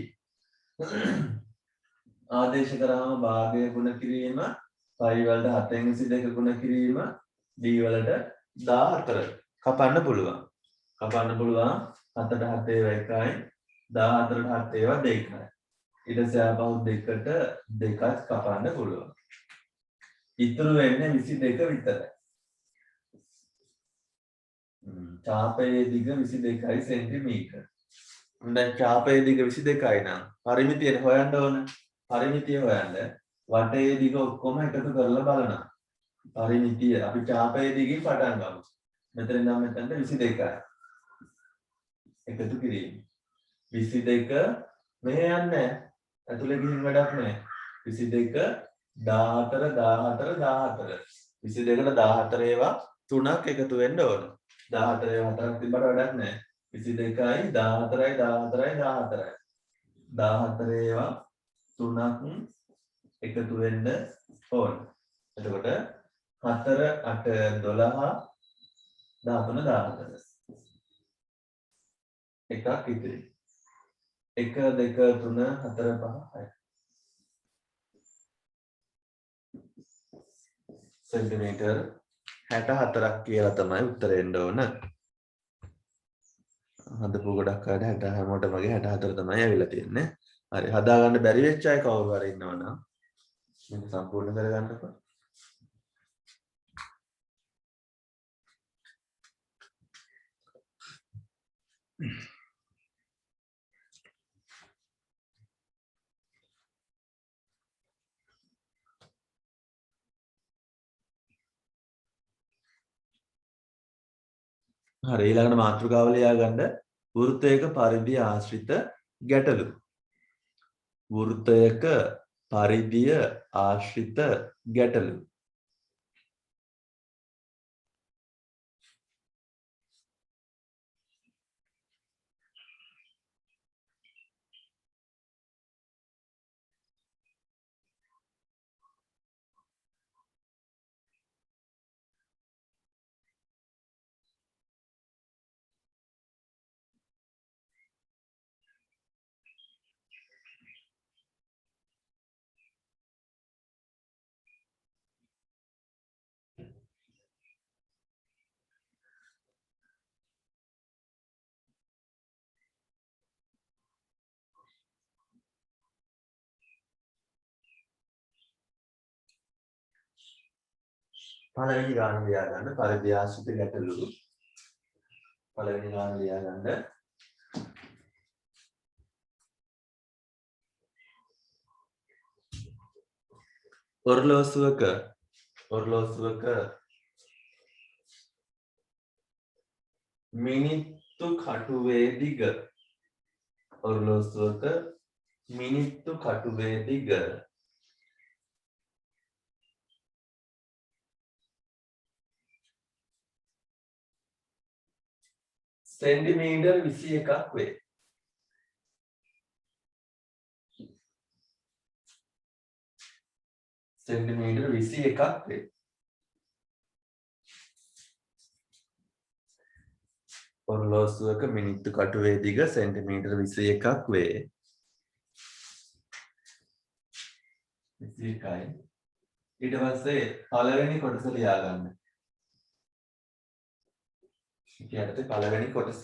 ආදේශ කරාම භාගය ගුණ කිරීම π වලට 7න් 22 ගුණ කිරීම d වලට 14 කපන්න පුළුවන්. කපන්න පුළුවන් 7ට 7 ඒවා 1යි 14ට 7 ඒවා 2යි. ඊට පස්සේ ආපහු 2ට 2ක් කපන්න පුළුවන්. ඉතුරු වෙන්නේ 22 විතරයි. චාපයේ දිග 22යි සෙන්ටිමීටර. දැන් චාපයේ දිග 22යි නම් පරිමිතිය හොයන්න ඕන. පරිමිතිය හොයන්න වටයේ දිග ඔක්කොම එකතු කරලා බලනවා. පරිමිතිය අපි චාපයේ දිගින් පටන් ගමු. මෙතන ඉඳන් මෙතනට 22යි. එකතු කිරීම. 22 මෙහෙ යන්නේ ඇතුලේ ගිහින් වැඩක් නැහැ. 22 14 14 14. 22ට 14 ඒවා 3ක් එකතු වෙන්න ඕන. 14 ඒවා 4ක් තිබ්බට වැඩක් නැහැ. 22යි 14යි 14යි 14යි. 14 ඒවා 3ක් එකතු වෙන්න ඕන. එතකොට 4 8 12 13 14. එකක් ඉතිරි. 1 2 3 4 5 6. සෙන්ටිමීටර් 64ක් කියලා තමයි උත්තර එන්න ඕන. හදපු ගොඩක් අය 60 හැමෝටම වගේ 64 තමයි ඇවිල්ලා තියෙන්නේ. හරි හදාගන්න බැරි වෙච්ච අය කවුරු හරි ඉන්නවනම් මේක සම්පූර්ණ කරගන්නකෝ. හරි ඊළඟට මාතෘකාව ලියා ගන්න වෘත්තයක පරිධිය ආශ්‍රිත ගැටලු. වෘත්තයක පරිධිය ආශ්‍රිත ගැටලු. පළවෙනි ගාන ලියා ගන්න පරිධිය ආශ්‍රිත ගැටලු. පළවෙනි ගාන ලියා ගන්න. ඔරලෝසුවක මිනිත්තු කටුවේ දිග. ඔරලෝසුවක මිනිත්තු කටුවේ දිග සෙන්ටිමීටර් 21ක් වේ. සෙන්ටිමීටර් 21ක් වේ. ඔරලෝසුවක මිනිත්තු කටුවේ දිග සෙන්ටිමීටර් 21ක් වේ. 21යි. ඊට පස්සේ පළවෙනි කොටස ලියා ගන්න. කියනට පළවෙනි කොටස.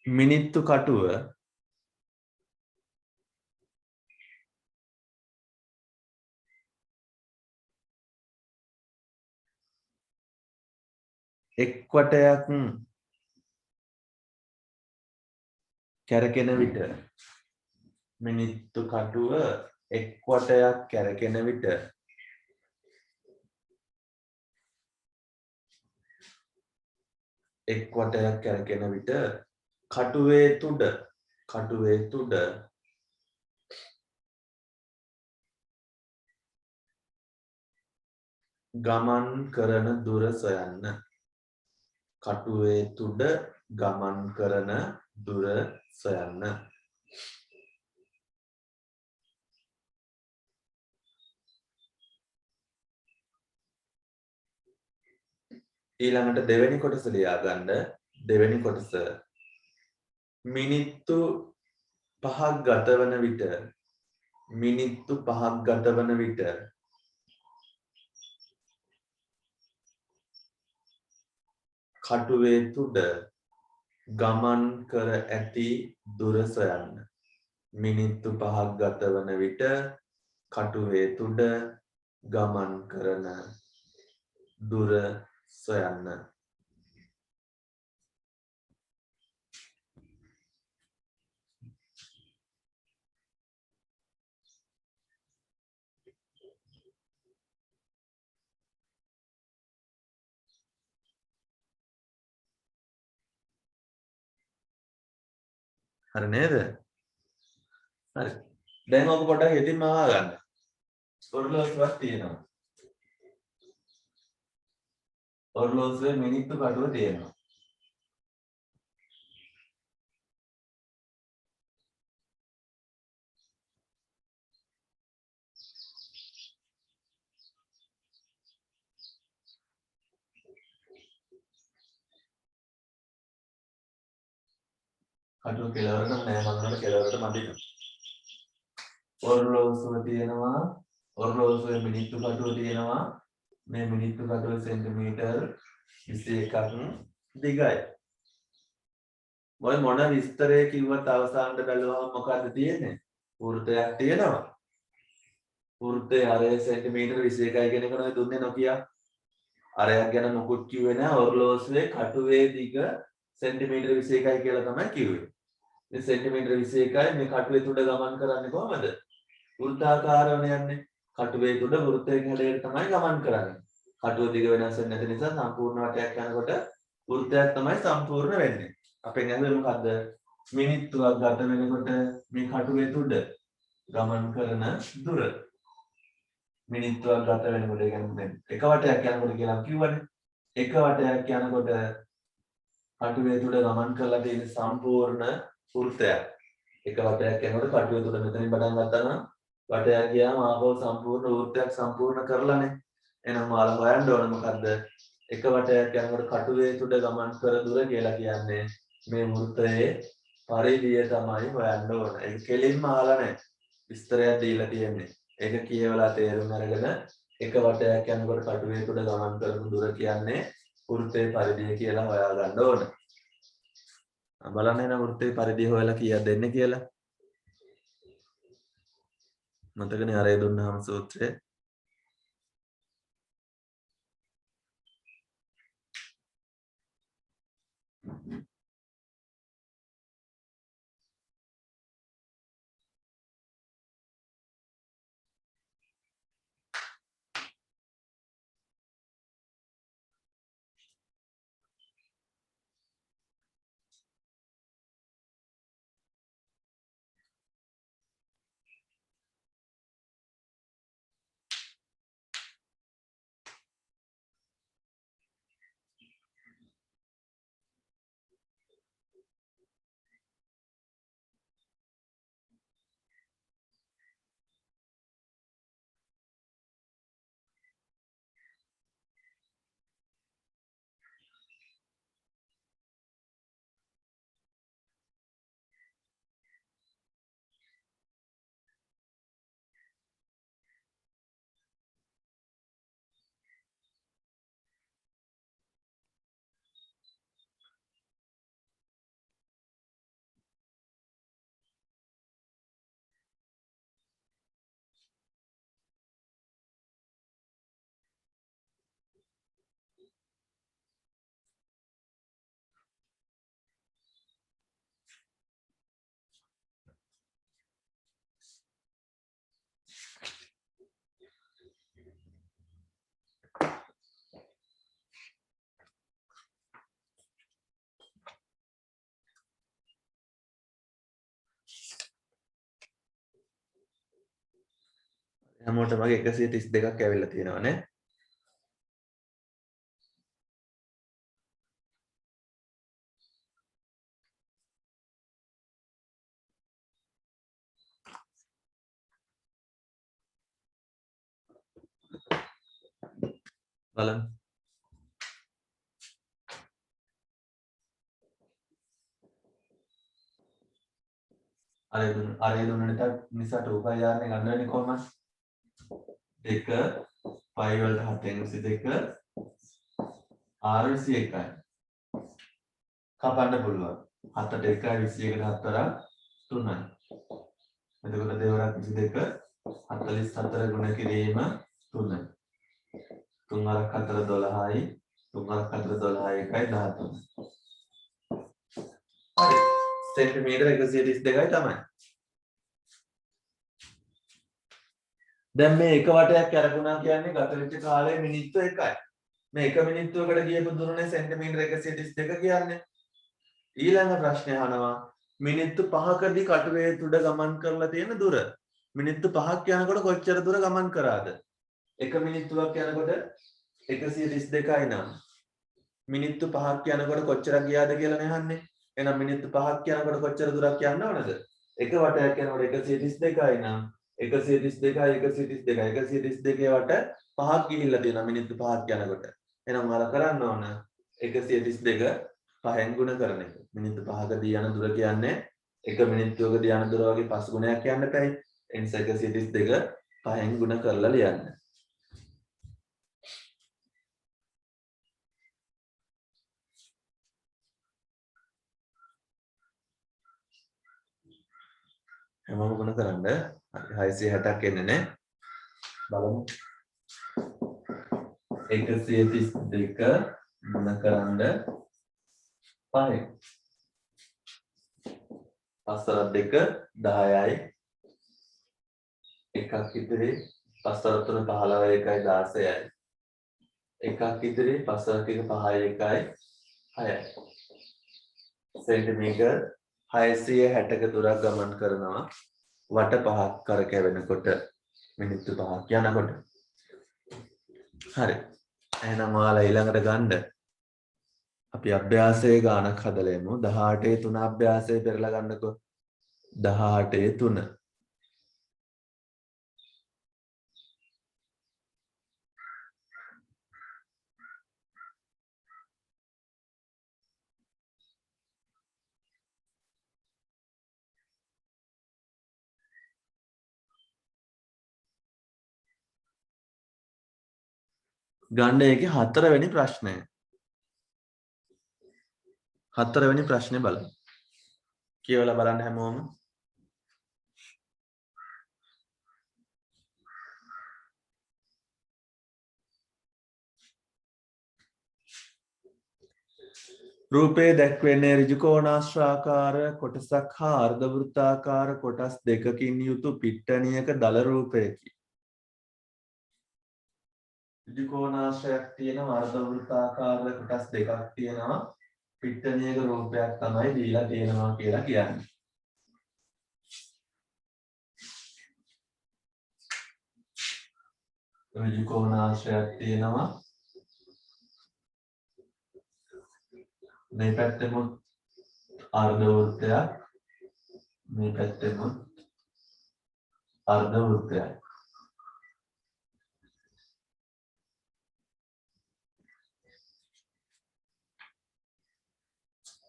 මිනිත්තු කටුව එක් වටයක් කැරකෙන විට මිනිත්තු කටුව එක් වටයක් කැරකෙන විට එක් වටයක් කැරකෙන විට කටුවේ තුඩ ගමන් කරන දුර සොයන්න. කටුවේ තුඩ ගමන් කරන දුර සොයන්න. ඊළඟට දෙවෙනි කොටස ලියා ගන්න. දෙවෙනි කොටස මිනිත්තු 5ක් ගතවන විට කටුවේ තුඩ ගමන් කර ඇති දුර සොයන්න. මිනිත්තු 5ක් ගතවන විට කටුවේ තුඩ ගමන් කරන දුර සොයන්න. හරි නේද? හරි. දැන් ඔක පොඩ්ඩක් හිතින්ම අහගන්න. ඔරලෝසුවක් තියෙනවා. ඔරලෝසුවේ මිනිත්තු කටුව තියෙනවා. කටුව කෙලවරට නෑ මගනට කෙලවරට මදිනවා. ඔරලෝසුව තියෙනවා. ඔරලෝසුවේ මිනිත්තු කටුව තියෙනවා. මේ මිනිත්තු කටුව සෙන්ටිමීටර් 21ක් දිගයි. මොන විස්තරය කිව්වත් අවසානට බැලුවම මොකද්ද තියෙන්නේ? වෘත්තයක් තියෙනවා. වෘත්තයේ ආරය සෙන්ටිමීටර් 21යි කියන එක නෝ දුන්නේ නොකිය. ආරයක් ගැන මොකුත් කිව්වේ නෑ. ඔරලෝසුවේ කටුවේ දිග සෙන්ටිමීටර් 21යි කියලා තමයි කිව්වේ. මේ සෙන්ටිමීටර් 21යි මේ කටුවේ තුඩ ගමන් කරන්නේ කොහමද? වෘත්තාකාරව යන්නේ. කටුවේ තුඩ වෘත්තයෙන් හැඩයට තමයි ගමන් කරන්නේ. කටුව දිග වෙනස් වෙන්නේ නැති නිසා සම්පූර්ණ වටයක් යනකොට වෘත්තයක් තමයි සම්පූර්ණ වෙන්නේ. අපෙන් ඇහුවේ මොකද්ද? මිනිත්තුවක් ගත වෙනකොට මේ කටුවේ තුඩ ගමන් කරන දුර. මිනිත්තුවක් ගත වෙනකොට කියන්නේ එක වටයක් යනකොට කියලා කිව්වනේ. එක වටයක් යනකොට කටුවේ තුඩ ගමන් කරලා තියෙන සම්පූර්ණ වෘත්තයක්. එක වටයක් යනකොට කටුවේ තුඩ මෙතනින් පටන් ගත්තා නම් වටයක් ගියාම ආපහු සම්පූර්ණ වෘත්තයක් සම්පූර්ණ කරලානේ. එහෙනම් ඔයාලා හොයන්න ඕන මොකද්ද? එක වටයක් යනකොට කටුවේ තුඩ ගමන් කර දුර කියලා කියන්නේ මේ වෘත්තයේ පරිධිය තමයි හොයන්න ඕන. ඒක කෙලින්ම අහලා නැහැ. විස්තරයක් දීලා තියෙන්නේ. ඒක කියවලා තේරුම් අරගෙන එක වටයක් යනකොට කටුවේ තුඩ ගමන් කරන දුර කියන්නේ වෘත්තයේ පරිධිය කියලා හොයා ගන්න ඕන. බලන්න එන වෘත්තයේ පරිධිය හොයලා කීයක් දෙන්නේ කියලා. මතකනේ අරේ දුන්නාම සූත්‍රය. හැමෝටම 132ක් ඇවිල්ලා තියෙනවා නේ. බලන්න. අර දුන්න නිසා 2πr නේ ගන්න වෙන්නේ කොහමද? 2 π වලට 7 22 r 21යි. කපන්න පුළුවන්. 7ට 1යි 21ට 4ක් 3යි. එතකොට දෙවරක් 22 44 ගුණ කිරීම 3යි. 3 වරක් 4 12යි. 3 වරක් 4 12යි 1යි 13. හරි. සෙන්ටිමීටර 132යි තමයි. දැන් මේ එක වටයක් කරගුණා කියන්නේ ගත වෙච්ච කාලය මිනිත්තු 1යි. මේ 1 මිනිත්තුවකට ගියපු දුරනේ සෙන්ටිමීටර 132 කියන්නේ. ඊළඟ ප්‍රශ්නේ අහනවා මිනිත්තු 5කදී කටුවේ තුඩ ගමන් කරලා තියෙන දුර. මිනිත්තු 5ක් යනකොට කොච්චර දුර ගමන් කරාද? 1 මිනිත්තුවක් යනකොට 132යි නම් මිනිත්තු 5ක් යනකොට කොච්චරක් ගියාද කියලා නේ අහන්නේ. එහෙනම් මිනිත්තු 5ක් යනකොට කොච්චර දුරක් යන්න ඕනද? එක වටයක් යනකොට 132යි නම් 132යි 132යි 132 වට 5ක් ගිහිල්ලා තියෙනවා මිනිත්තු 5ක් යනකොට. එහෙනම් ඔයාලා කරන්න ඕන 132 5න් ගුණ කරන එක. මිනිත්තු 5කදී යන දුර කියන්නේ 1 මිනිත්තුවකදී යන දුර වගේ 5 ගුණයක් යන්න බැයි. ඒ නිසා 132 5න් ගුණ කරලා ලියන්න. හැමෝම ගුණ කරන්න. හරි 660ක් එන්නේ නේ. බලමු. 132 ගුණ කරන්න 5. 5 2 10යි. එකක් ඉතිරි 5 3 15යි 1යි 16යි. එකක් ඉතිරි 5 1 5යි 1යි 6යි. සෙන්ටිමීටර් 660ක දුරක් ගමන් කරනවා වට 5ක් කරකැවෙනකොට මිනිත්තු 5ක් යනකොට. හරි. එහෙනම් ඔයාලා ඊළඟට ගන්න අපි අභ්‍යාසයේ ගානක් හදලා එමු. 18 3 අභ්‍යාසය පෙරලා ගන්නකෝ. 18 3 ගන්න එකේ 4 වෙනි ප්‍රශ්නය. 4 වෙනි ප්‍රශ්නේ බලන්න. කියවලා බලන්න හැමෝම. රූපයේ දැක්වෙන්නේ ඍජුකෝණාශ්‍රාකාර කොටසක් හා අර්ධ වෘත්තාකාර කොටස් දෙකකින් යුතු පිට්ටනියක දල රූපයකි. ඍජුකෝණාශ්‍රයක් තියෙනවා අර්ධ වෘත්තාකාර කොටස් දෙකක් තියෙනවා පිට්ටනියක රූපයක් තමයි දීලා තියෙනවා කියලා කියන්නේ. ඍජුකෝණාශ්‍රයක් තියෙනවා මේ පැත්තෙම අර්ධ වෘත්තයක් මේ පැත්තෙම අර්ධ වෘත්තයක්.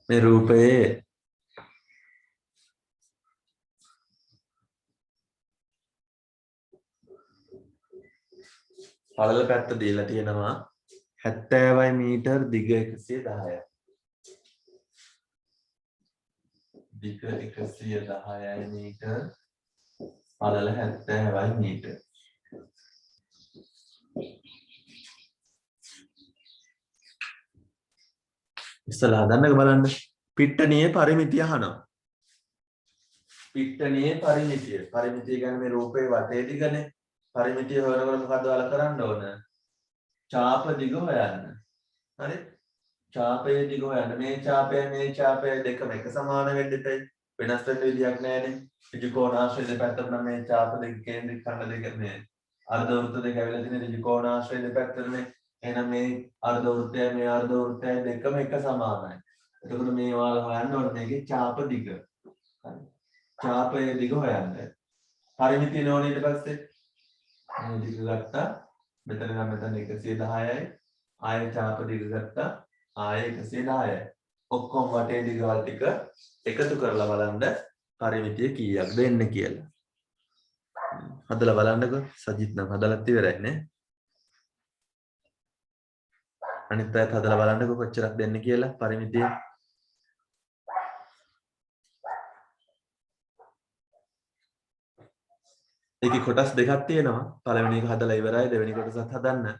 මේ රූපයේ පළල පැත්ත දීලා තියෙනවා 70යි මීටර් දිග 110යි. දිග 110යි මීටර් පළල 70යි මීටර්. ඉස්සලා හදන්නක බලන්න. පිට්ටනියේ පරිමිතිය අහනවා. පිට්ටනියේ පරිමිතිය. පරිමිතිය කියන්නේ මේ රූපේ වටේ දිගනේ. පරිමිතිය හොයනකොට මොකද්ද ඔයාලා කරන්න ඕන? චාප දිග හොයන්න. හරි? චාපයේ දිග හොයන්න. මේ චාපය දෙකම එක සමාන වෙන්න දෙයි. වෙනස් වෙන්න විදියක් නැහැනේ. ඍජුකෝණාශ්‍රය දෙපැත්තට නම් මේ චාප දෙක කේන්ද්‍රික ඛණ්ඩ දෙක මේ අර්ධ වෘත්ත දෙක ඇවිල්ලා තියෙන ත්‍රිකෝණාශ්‍රය දෙපැත්තටනේ. එහෙනම් මේ අර්ධ වෘත්තය මේ අර්ධ වෘත්තය දෙකම එක සමානයි. එතකොට මේ ඔයාලා හොයන්න ඕනේ මේකේ ඡාප දිග. හරි. ඡාපයේ දිග හොයන්න. පරිමිතිය නෝනේ ඊට පස්සේ මේ දිග ගත්තා. මෙතන නම් මෙතන 110යි. ආයෙ ඡාප දිග ගත්තා. ආයෙ 110යි. ඔක්කොම වටේ දිගවල් ටික එකතු කරලා බලන්න පරිමිතිය කීයක්ද එන්නේ කියලා. හදලා බලන්නකෝ. සජිත් නම් හදලත් ඉවරයි නේ. අනිත් අයත් හදලා බලන්නකෝ කොච්චරක් දෙන්නේ කියලා පරිමිතිය. ඒකේ කොටස් දෙකක් තියෙනවා. පළවෙනි එක හදලා ඉවරයි. දෙවෙනි කොටසත් හදන්න.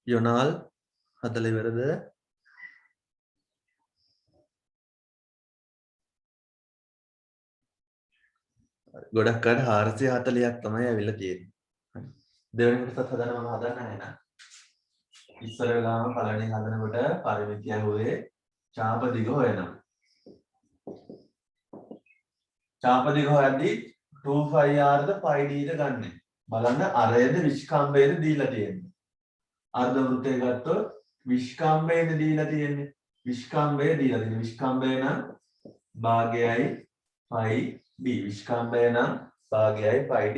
යොනාල් හදලා ඉවරද? ගොඩක් අය 440ක් තමයි ඇවිල්ලා තියෙන්නේ. හරි. දෙවෙනි කොටසත් හදන්න මම හදන්න නැහැ නා. ඉස්සර වෙලාවම පළවෙනි හදනකොට පරිමිතිය හොයේ ඡාප දිග හොයනවා. ඡාප දිග හොයද්දී 2πr ද πd ද ගන්නෙ. බලන්න අරයේද විස්කම්භයේද දීලා තියෙන්නේ. අර්ධ වෘත්තය ගත්තොත් විස්කම්භයේද දීලා තියෙන්නේ. විස්කම්භය දීලා තියෙන්නේ. විස්කම්භය නම් භාගයයි πd. විස්කම්භය නම් භාගයයි πd.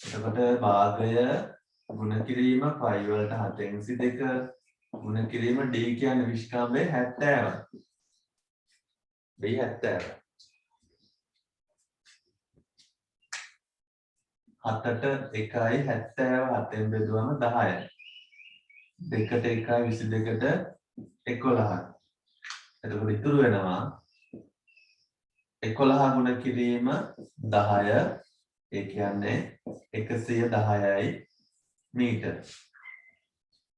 එතකොට භාගය ගුණ කිරීම π වලට 7/2 ගුණ කිරීම d කියන්නේ විස්කම්භය 70. d 70. 7ට 1යි 70 7ෙන් බෙදුවම 10යි. 2ට 1යි 22ට 11යි. එතකොට ඉතුරු වෙනවා 11 ගුණ කිරීම 10 ඒ කියන්නේ 110යි මීටර.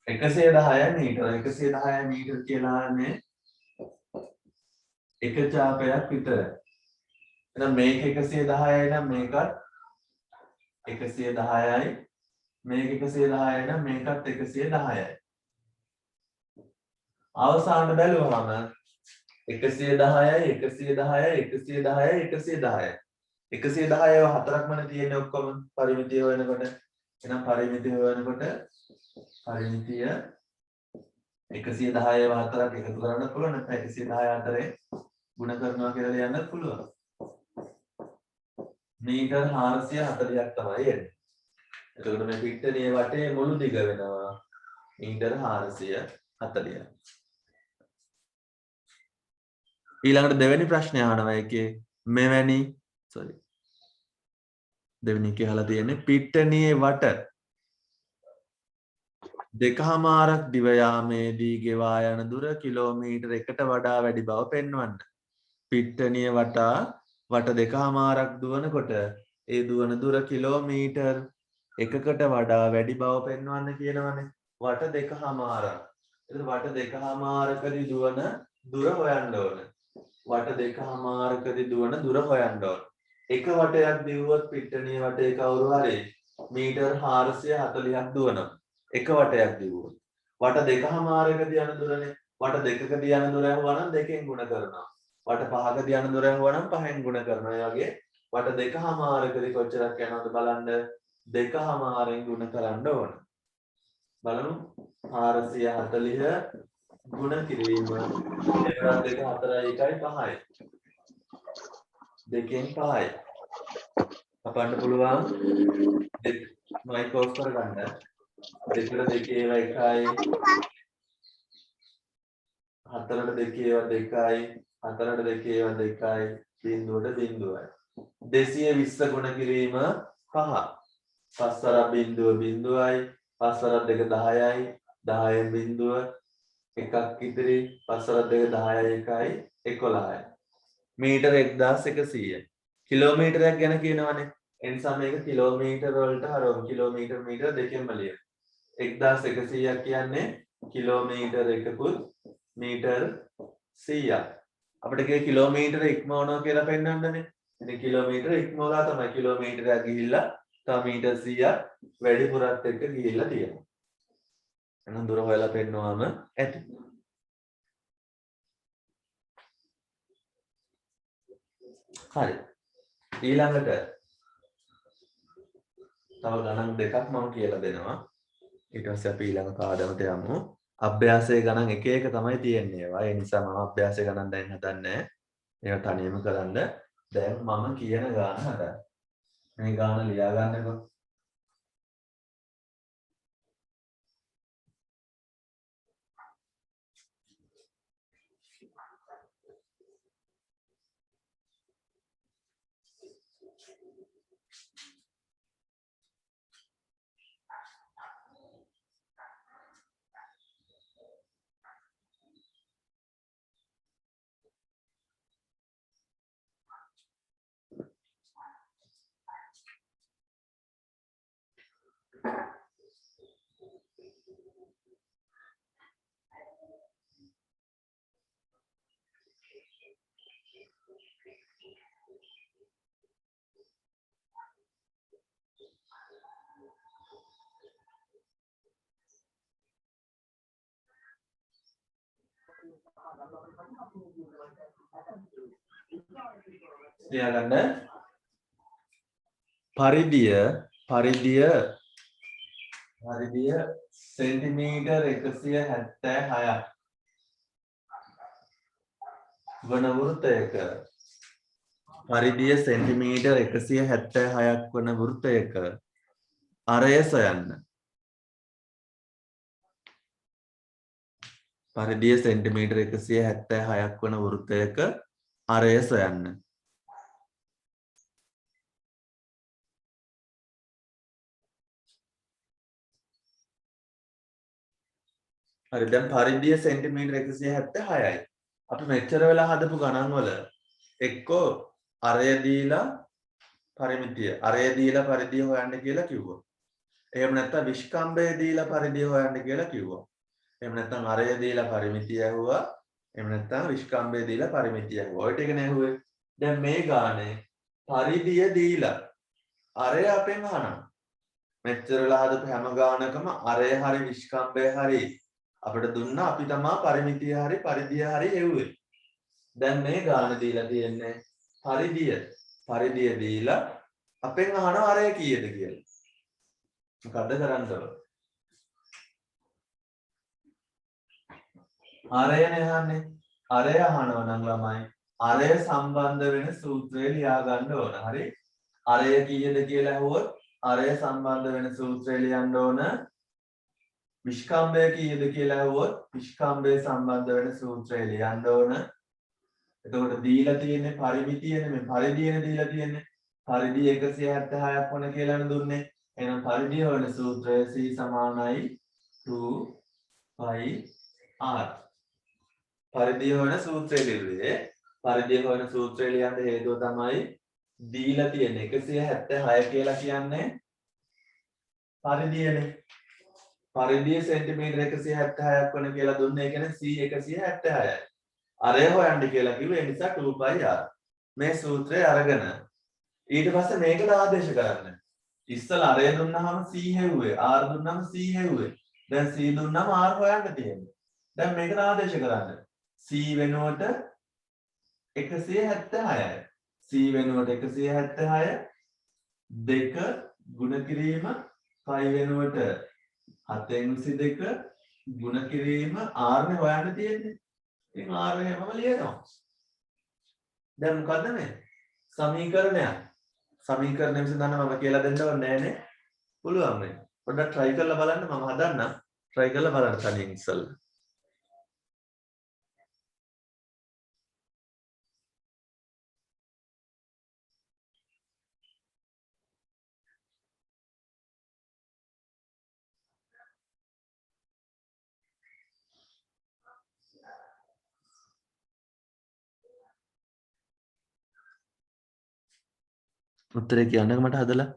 110යි මීටර. 110යි මීටර කියලානේ එක ඡාපයක් විතරයි. එහෙනම් මේක 110යි නම් මේකත් 110යි මේක 110යි නම් මේකත් 110යි. අවසාන බැලුවම 110යි 110යි 110යි 110යි 110ව හතරක්මනේ තියෙන්නේ ඔක්කොම පරිමිතිය හොයනකොට. එහෙනම් පරිමිතිය හොයනකොට පරිමිතිය 110ව හතරක් එකතු කරන්න පුළුවන්. නැත්නම් 110 හතරේ ගුණ කරනවා කියලා ලියන්නත් පුළුවන්. මීටර් 440ක් තමයි එන්නේ. එතකොට මේ පිට්ටනියේ වටේ මුළු දිග වෙනවා මීටර් 440. ඊළඟට දෙවෙනි ප්‍රශ්නේ අහනවා එකේ මෙවැනි දෙවෙනි එකේ අහලා තියෙන්නේ පිට්ටනියේ වට 2කමාරක් දිව යාමේදී ගෙවා යන දුර කිලෝමීටර් 1ට වඩා වැඩි බව පෙන්වන්න. පිට්ටනිය වටා වට 2කමාරක් දුවනකොට ඒ දුවන දුර කිලෝමීටර් 1කට වඩා වැඩි බව පෙන්වන්න කියනවනේ. වට 2කමාරක්. එතකොට වට 2කමාරකදී දුවන දුර හොයන්න ඕන. වට 2කමාරකදී දුවන දුර හොයන්න ඕන. එක වටයක් දිවුවොත් පිට්ටනිය වටේ කවුරු හරි මීටර් 440ක් දුවනවා. එක වටයක් දිවුවොත්. වට 2කමාරකදී යන දුරනේ. වට 2කදී යන දුර හොවනම් 2කින් ගුණ කරනවා. වට 5කදී යන දුර හොවනම් 5න් ගුණ කරනවා. ඒ වගේ වට 2කමාරකදී කොච්චරක් යනවද බලන්න. 2කමාරෙන් ගුණ කරන්න ඕන. බලමු 440 ගුණ කිරීම 2 4 1 5යි. 2කින් 5යි. අපන්න පුළුවන් මයික් ඔෆ් කරගන්න. 2ට 2 ඒවා 1යි. 4ට 2 ඒවා 2යි. 4ට 2 ඒවා 2යි. බිංදුවට බිංදුවයි. 220 ගුණ කිරීම 5. 5 වරක් බිංදුව බිංදුවයි. 5 වරක් 2 10යි. 10න් බිංදුව එකක් ඉතිරි. 5 වරක් 2 10යි 1යි 11යි. මීටර 1100. කිලෝමීටරයක් ගැන කියනවනේ. ඒ නිසා මේක කිලෝමීටර වලට හරවමු. කිලෝමීටර මීටර දෙකෙන්ම ලියමු. 1100ක් කියන්නේ කිලෝමීටර එකකුත් මීටර 100ක්. අපිට කිලෝමීටර ඉක්මවනවා කියලා පෙන්වන්නනේ. ඉතින් කිලෝමීටර ඉක්මවලා තමයි කිලෝමීටරයක් ගිහිල්ලා තව මීටර 100ක් වැඩිපුරත් එක්ක ගිහිල්ලා තියෙනවා. එහෙනම් දුර හොයලා පෙන්නවම ඇති. හරි. ඊළඟට තව ගණන් දෙකක් මම කියලා දෙනවා. ඊට පස්සේ අපි ඊළඟ පාඩමට යමු. අභ්‍යාසයේ ගණන් එක එක තමයි තියෙන්නේ ඒවා. ඒ නිසා මම අභ්‍යාසයේ ගණන් දැන් හදන්නේ නැහැ. ඒවා තනියම කරන්න. දැන් මම කියන ගාන හදන්න. මේ ගාන ලියා ගන්නකො. ලියාගන්න. පරිධිය සෙන්ටිමීටර් 176ක් වන වෘත්තයක පරිධිය සෙන්ටිමීටර් 176ක් වන වෘත්තයක අරය සොයන්න. පරිධිය සෙන්ටිමීටර් 176ක් වන වෘත්තයක අරය සොයන්න. හරි දැන් පරිධිය සෙන්ටිමීටර් 176යි. අපි මෙච්චර වෙලා හදපු ගණන් වල එක්කෝ අරය දීලා පරිධිය හොයන්න කියලා කිව්වා. එහෙම නැත්නම් විස්කම්භය දීලා පරිධිය හොයන්න කියලා කිව්වා. එහෙම නැත්නම් අරය දීලා පරිමිතිය ඇහුවා. එහෙම නැත්නම් විස්කම්භය දීලා පරිමිතිය ඇහුවා. ඔය ටික නෑහුවේ. දැන් මේ ගානේ පරිධිය දීලා අරය අපෙන් අහනවා. මෙච්චර වෙලා හදපු හැම ගානකම අරය හරි විස්කම්භය හරි අපිට දුන්නා අපි තමා පරිමිතිය හරි පරිධිය හරි එව්වේ. දැන් මේ ගාන දීලා තියෙන්නේ පරිධිය දීලා අපෙන් අහනවා අරය කීයද කියලා. මොකද්ද කරන්න ඕන? අරයනේ අහන්නේ. අරය අහනවා නම් ළමයි අරය සම්බන්ධ වෙන සූත්‍රය ලියා ගන්න ඕන. හරි? අරය කීයද කියලා අහුවොත් අරය සම්බන්ධ වෙන සූත්‍රය ලියන්න ඕන. විස්කම්භය කීයද කියලා අහුවොත් විස්කම්භය සම්බන්ධ වෙන සූත්‍රය ලියන්න ඕන. එතකොට දීලා තියෙන්නේ පරිමිතියනේ මේ පරිධියනේ දීලා තියෙන්නේ. පරිධිය 176ක් වුණ කියලානේ දුන්නේ. එහෙනම් පරිධිය වල සූත්‍රය C = 2 pi r පරිධිය හොයන සූත්‍රය ලිව්වේ. පරිධිය හොයන සූත්‍රය ලියන්න හේතුව තමයි දීලා තියෙන 176 කියලා කියන්නේ පරිධියනේ. පරිධිය සෙන්ටිමීටර 176ක් වන කියලා දුන්නේ. ඒ කියන්නේ c 176යි. අරය හොයන්න කියලා කිව්වේ. ඒ නිසා 2 pi r. මේ සූත්‍රය අරගෙන ඊට පස්සේ මේකට ආදේශ කරන්න. ඉස්සලා අරය දුන්නාම c හෙව්වේ. r දුන්නාම c හෙව්වේ. දැන් c දුන්නාම r හොයන්න තියෙන්නේ. දැන් මේකට ආදේශ කරන්න. c වෙනුවට 176යි. c වෙනුවට 176 2 ගුණ කිරීම pi වෙනුවට 7/22 ගුණ කිරීම r නේ හොයන්න තියෙන්නේ. ඉතින් r එහෙමම ලියනවා. දැන් මොකද්ද මේ? සමීකරණයක්. සමීකරණය විසඳන්න මම කියලා දෙන්න ඕනේ නෑනේ. පුළුවන් මේ. පොඩ්ඩක් try කරලා බලන්න මම හදන්නම්. try කරලා බලන්න තනියෙන් ඉස්සල්ලා. උත්තරේ කියන්නක මට හදලා.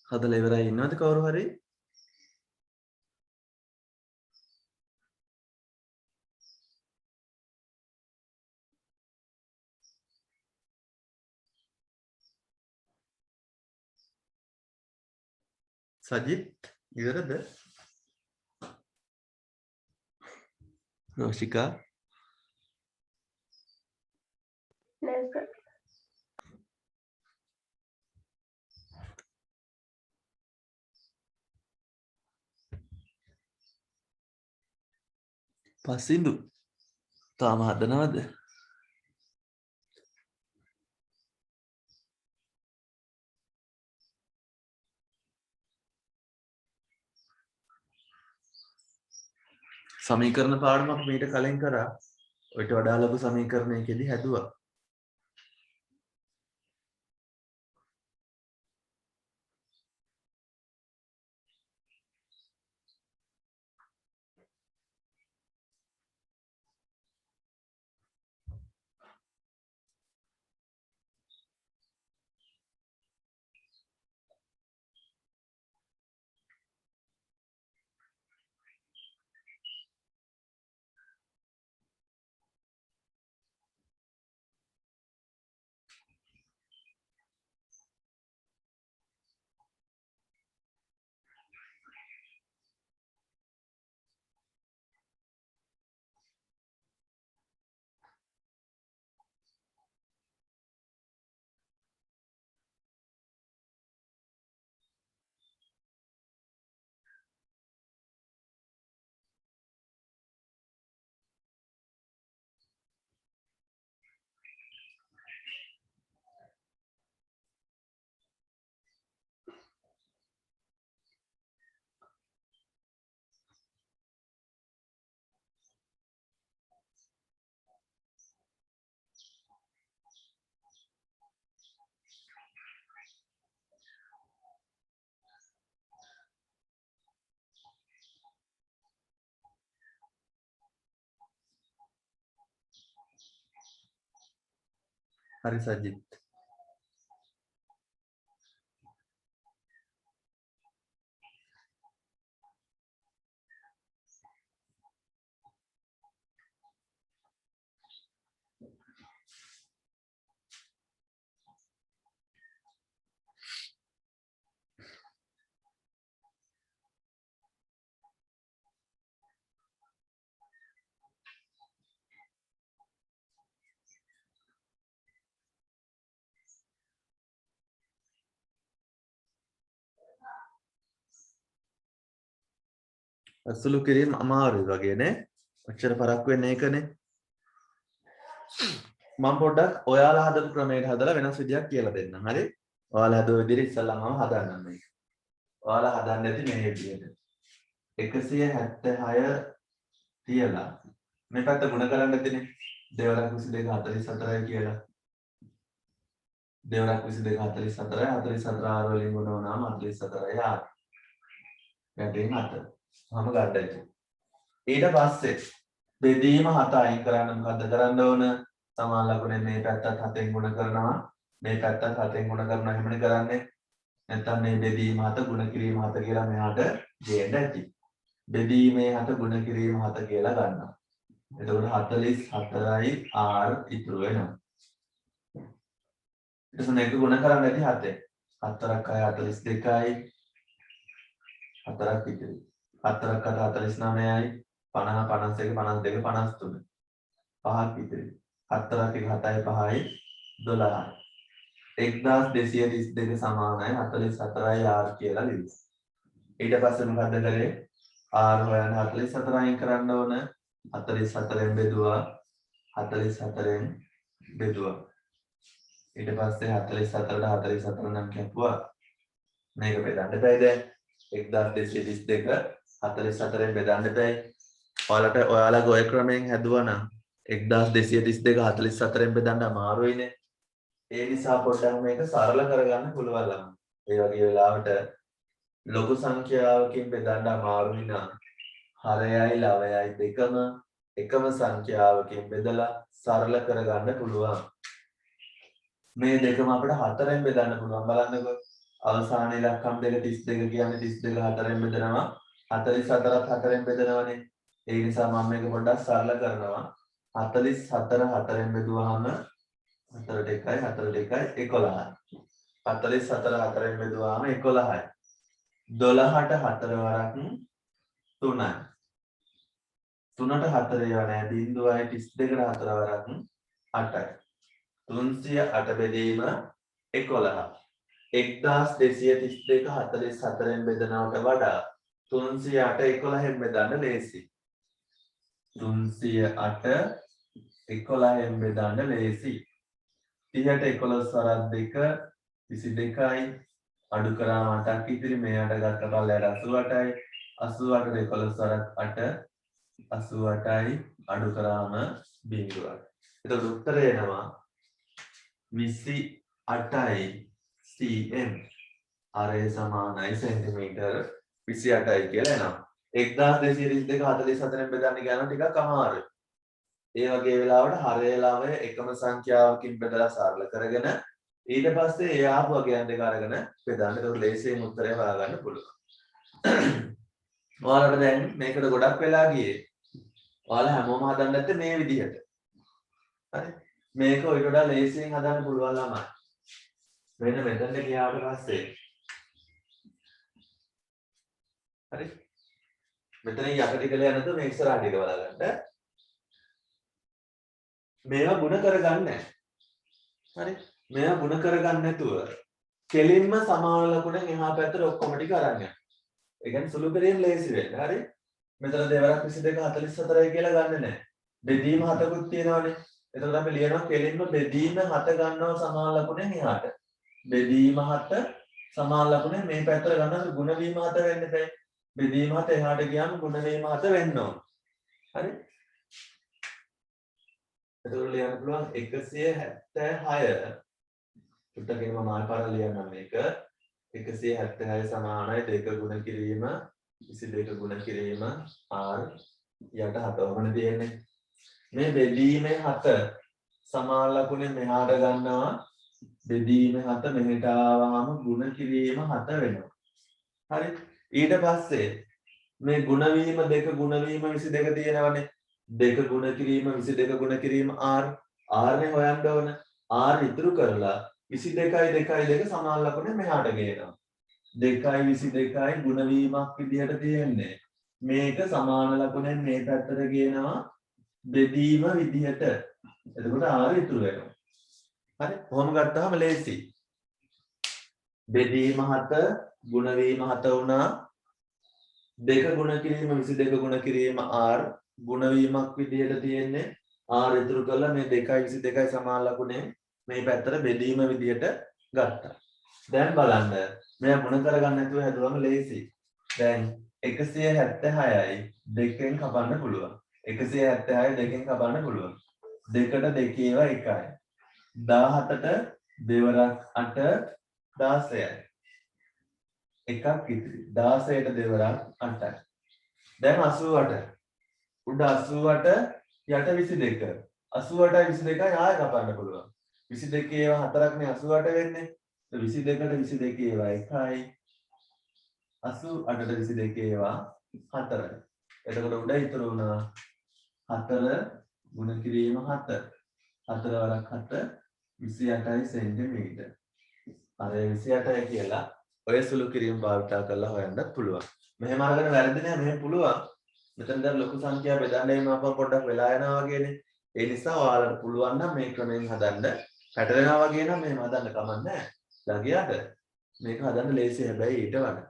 හදලා ඉවරයි ඉන්නවද කවුරු හරි? සජිත් ඉවරද? රෝෂිකා නෑ සර්. පසින්දු තාම හදනවද? සමීකරණ පාඩම අපි මීට කලින් කරා. ඔයිට වඩා ලොකු සමීකරණයකදී හැදුවා. හරි සජිත්. අසුළු කිරීම අමාරුයි වගේ නේ. ඔච්චර පරක්කු වෙන්නේ ඒකනේ. මම පොඩ්ඩක් ඔයාලා හදපු ක්‍රමයට හදලා වෙනස් විදියක් කියලා දෙන්නම්. හරි? ඔයාලා හදුව විදිහට ඉස්සල්ලාම හදන්නම් මේක. ඔයාලා හදන්න ඇති මේ විදිහට. 176 තියලා මේ පැත්ත ගුණ කරන්න ඇතිනේ. දෙවරක් 22 44යි කියලා. දෙවරක් 22 44යි 44 R වලින් ගුණ වුණාම 44යි R. ගැටෙන් 4. මම ගන්නයි. ඊට පස්සේ බෙදීම 7 අයින් කරන්න මොකද්ද කරන්න ඕන? සමාන ලකුණේ මේ පැත්තත් 7ෙන් ගුණ කරනවා. මේ පැත්තත් 7ෙන් ගුණ කරනවා. එහෙමනේ කරන්නේ. නැත්නම් මේ බෙදීම 7 ගුණ කිරීම 7 කියලා මෙහාට ගේන්න ඇති. බෙදීමේ 7 ගුණ කිරීම 7 කියලා ගන්නවා. එතකොට 44යි R ඉතුරු වෙනවා. ඊට පස්සේ මේක ගුණ කරන්න ඇති 7ෙන්. 4ක් 42යි 4ක් ඉතුරු. 4ක් 49යි 50 51 52 53. 5ක් ඉතිරි. 4ක් 7යි 5යි 12යි. 1232 සමානයි 44යි R කියලා ලියුවා. ඊට පස්සේ මොකද කරේ? R හොයන්න 44 අයින් කරන්න ඕන. 44න් බෙදුවා. 44න් බෙදුවා. ඊට පස්සේ 44ට 44 නම් කැපුවා. මේක බෙදන්න බෑ දැන්. 1232 44න් බෙදන්න බෑ. ඔයාලගේ ඔය ක්‍රමයෙන් හැදුවා නම් 1232 44න් බෙදන්න අමාරුයිනේ. ඒ නිසා පොඩ්ඩක් මේක සරල කරගන්න පුළුවන් ළමයි. ඒ වගේ වෙලාවට ලොකු සංඛ්‍යාවකින් බෙදන්න අමාරුයි නම් හරයයි ලවයයි දෙකම එකම සංඛ්‍යාවකින් බෙදලා සරල කරගන්න පුළුවන්. මේ දෙකම අපිට 4ෙන් බෙදන්න පුළුවන්. බලන්නකෝ. අවසාන ඉලක්කම් දෙක 32 කියන්නේ 32 4ෙන් බෙදනවා. 44ත් 4ෙන් බෙදනවනේ. ඒ නිසා මම මේක පොඩ්ඩක් සරල කරනවා. 44 4ෙන් බෙදුවාම 4 2යි 4 2යි 11යි. 44 4ෙන් බෙදුවාම 11යි. 12ට 4 වරක් 3යි. 3ට 4 ඒවා නෑ බිංදුවයි 32ට 4 වරක් 8යි. 308 බෙදීම 11. 1232 44න් බෙදනවට වඩා 308 11න් බෙදන්න ලේසි. 308 11න් බෙදන්න ලේසි. 30ට 11 වරක් 2 22යි. අඩු කරාම 8ක් ඉතිරි මෙයාට ගත්ත පල්ලයට 88යි. 88ට 11 වරක් 8 88යි. අඩු කරාම බිංදුවයි. එතකොට උත්තරය එනවා 28යි cm. අරය සමානයි සෙන්ටිමීටර් 28යි කියලා එනවා. 1232 44න් බෙදන්න ගියාම ටිකක් අමාරුයි. ඒ වගේ වෙලාවට හරය ලවය එකම සංඛ්‍යාවකින් බෙදලා සරල කරගෙන ඊට පස්සේ ඒ ආපු වගයන් දෙක අරගෙන බෙදන්න. ඒක ලේසියෙන් උත්තරය හොයාගන්න පුළුවන්. ඔයාලට දැන් මේකට ගොඩක් වෙලා ගියේ. ඔයාලා හැමෝම හදන්න නැත්තේ මේ විදිහට. හරි. මේක ඔයිට වඩා ලේසියෙන් හදන්න පුළුවන් ළමයි. මෙන්න මෙතනට ගියාට පස්සේ හරි. මෙතන යකටි කළ යනතු මේ ඉස්සරහට ටික බලගන්න. මේවා ಗುಣ කරගන්නේ නැහැ. හරි. මේවා ಗುಣ කරගන්න නැතුව කෙලින්ම සමාන ලකුණෙන් එහා පැත්තට ඔක්කොම ටික අරන් යන්න. ඒ කියන්නේ සුළු පෙරීම ලේසි වෙන්න. හරි. මෙතන දෙවරක් 22 44යි කියලා ගන්නෙ නැහැ. බෙදීම 7කුත් තියෙනවානේ. එතකොට අපි ලියනවා කෙලින්ම බෙදීම 7 ගන්නවා සමාන ලකුණෙන් එහාට. බෙදීම 7 සමාන ලකුණෙන් මේ පැත්තට ගන්නවා ගුණ වීම 7 වෙන්න බෑ. බෙදීම 7 එහාට ගියාම ගුණ වීම 7 වෙන්න ඕන. හරි. එතකොට ලියන්න පුළුවන් 176 උඩටගෙන මම ආයෙ ලියන්නම් මේක 176 සමානයි 2 ගුණ කිරීම 22 ගුණ කිරීම r යට 7 වමනේ තියෙන්නේ. මේ බෙදීමේ 7 සමාන ලකුණේ මෙහාට ගන්නවා බෙදීම 7 මෙහෙට ආවම ගුණ කිරීම 7 වෙනවා. හරි. ඊට පස්සේ මේ ගුණ වීම 2 ගුණ වීම 22 තියෙනවනේ. 2 ගුණ කිරීම 22 ගුණ කිරීම r r නේ හොයන්න ඕන. r ඉතුරු කරලා 22යි 2යි 2 සමාන ලකුණේ මෙහාට ගේනවා. 2යි 22යි ගුණ වීමක් විදිහට තියෙන්නේ. මේක සමාන ලකුණෙන් මේ පැත්තට ගේනවා බෙදීම විදිහට. එතකොට r ඉතුරු වෙනවා. හරි. කොහොම ගත්තාම ලේසි. බෙදීම 7 ගුණ වීම 7 වුණා. 2 ගුණ කිරීම 22 ගුණ කිරීම r ගුණ වීමක් විදිහට තියෙන්නේ. r ඉතුරු කරලා මේ 2යි 22යි සමාන ලකුණේ මේ පැත්තට බෙදීම විදිහට ගත්තා. දැන් බලන්න. මෙයා මොන කරගන්න නැතුව හැදුවම ලේසි. දැන් 176යි 2කින් කපන්න පුළුවන්. 176යි 2කින් කපන්න පුළුවන්. 2ට 2 ඒවා 1යි. 17ට දෙවරක් 8 16යි. එකක් ඉතිරි. 16ට දෙවරක් 8යි. දැන් 88. උඩ 88 යට 22. 88යි 22යි ආයෙ කපන්න පුළුවන්. 22 ඒවා 4ක් නේ 88 වෙන්නේ. 22ට 22 ඒවා 1යි. 88ට 22 ඒවා 4යි. එතකොට උඩ ඉතුරු වුණා 4 ගුණ කිරීම 7. 4 වරක් 7 28යි සෙන්ටිමීටර්. අර 28යි කියලා ඔය සුළු කිරීම භාවිතා කරලා හොයන්නත් පුළුවන්. මෙහෙම අරගෙන වැරදි නෑ මෙහෙම පුළුවන්. මෙතන දැන් ලොකු සංඛ්‍යා බෙදන්න අපව පොඩ්ඩක් වෙලා යනවා වගේනේ. ඒ නිසා ඔයාලට පුළුවන් නම් මේ ක්‍රමයෙන් හදන්න. පැටලෙනවා වගේ නම් මෙහෙම හදන්න කමක් නෑ. ළඟියට මේක හදන්න ලේසි හැබැයි ඊට වඩා.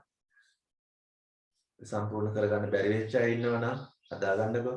සම්පූර්ණ කරගන්න බැරි වෙච්ච අය ඉන්නවනම් හදා ගන්නකෝ.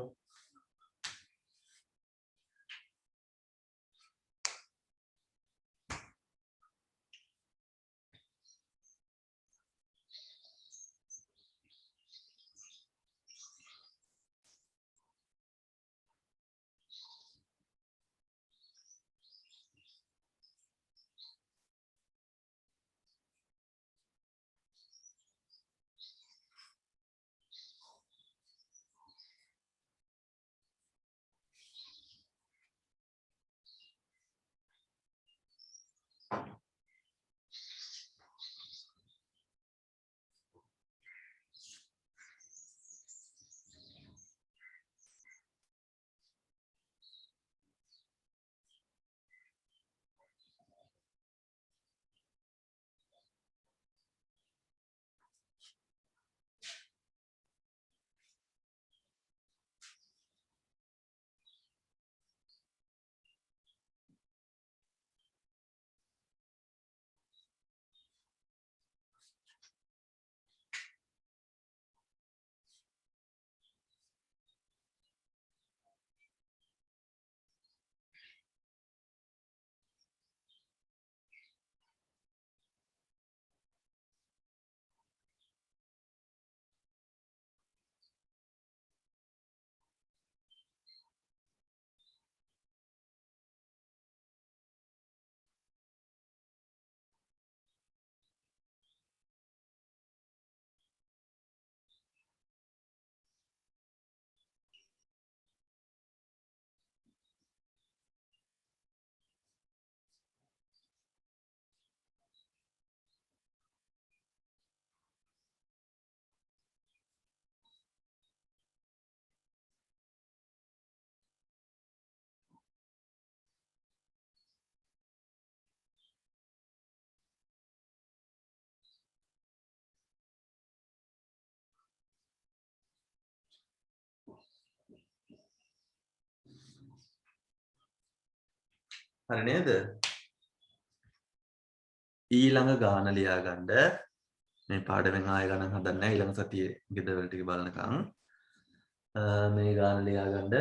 හරි නේද? ඊළඟ ගාන ලියා ගන්න. මේ පාඩමෙන් ආයෙ ගණන් හදන්නේ නැහැ. ඊළඟ සතියේ ගෙදරවල ටික බලනකම් මේ ගාන ලියා ගන්න.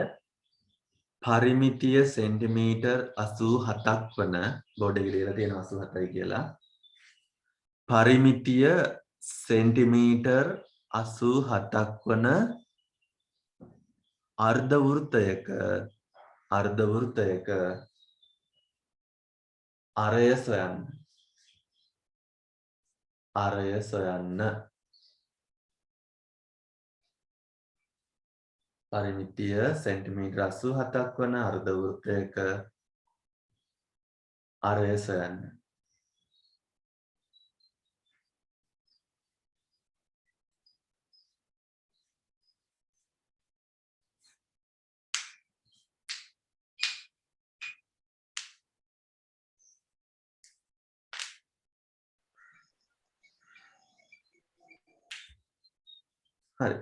පරිමිතිය සෙන්ටිමීටර් 87ක් වන බෝඩ් එකේ ලියලා තියෙනවා 87යි කියලා. පරිමිතිය සෙන්ටිමීටර් 87ක් වන අර්ධ වෘත්තයක අරය සොයන්න. පරිමිතිය සෙන්ටිමීටර් 87ක් වන අර්ධ වෘත්තයක අරය සොයන්න. හරි.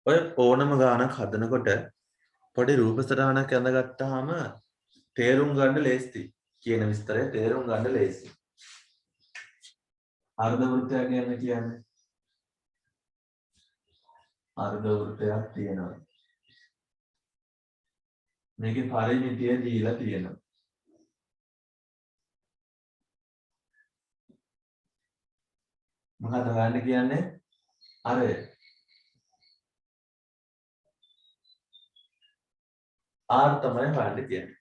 ඔය ඕනම ගානක් හදනකොට පොඩි රූප සටහනක් ඇඳගත්තාම තේරුම් ගන්න ලේස්ති. කියන විස්තරය තේරුම් ගන්න ලේස්ති. අර්ධ වෘත්තයක් කියන්නේ අර්ධ වෘත්තයක් තියෙනවා. මේකේ පරිමිතිය දීලා තියෙනවා. මොකද හොයන්න කියන්නේ? අරය. R තමයි හොයන්න කියන්නේ.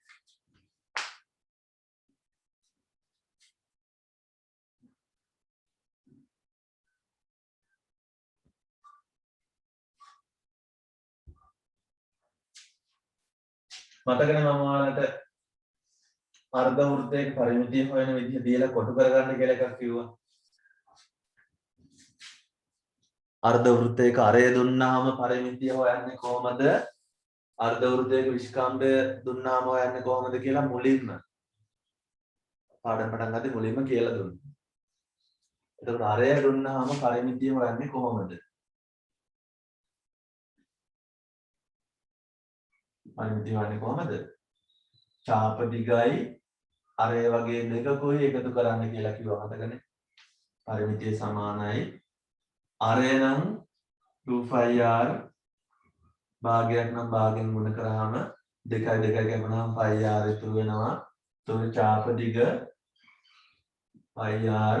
මතකනේ මම ඔයාලට අර්ධ වෘත්තයක පරිමිතිය හොයන විදිහ දීලා කොටු කරගන්න කියලා එකක් කිව්වා. අර්ධ වෘත්තයක අරය දුන්නාම පරිමිතිය හොයන්නේ කොහමද? අර්ධ වෘත්තයක විස්කම්භය දුන්නාම හොයන්නේ කොහමද කියලා මුලින්ම පාඩම් පටන් ගත්තේ මුලින්ම කියලා දුන්නා. එතකොට අරය දුන්නාම පරිමිතිය හොයන්නේ කොහමද? පරිමිතිය හොයන්නේ කොහමද? චාප දිගයි අරය වගේ දෙකකුයි එකතු කරන්න කියලා කිව්වා මතකනේ. පරිමිතිය සමානයි අරය නම් 2πr භාගයක් නම් භාගෙන් ගුණ කරාම 2 කැපුණාම πr ඉතුරු වෙනවා. එතකොට චාප දිග πr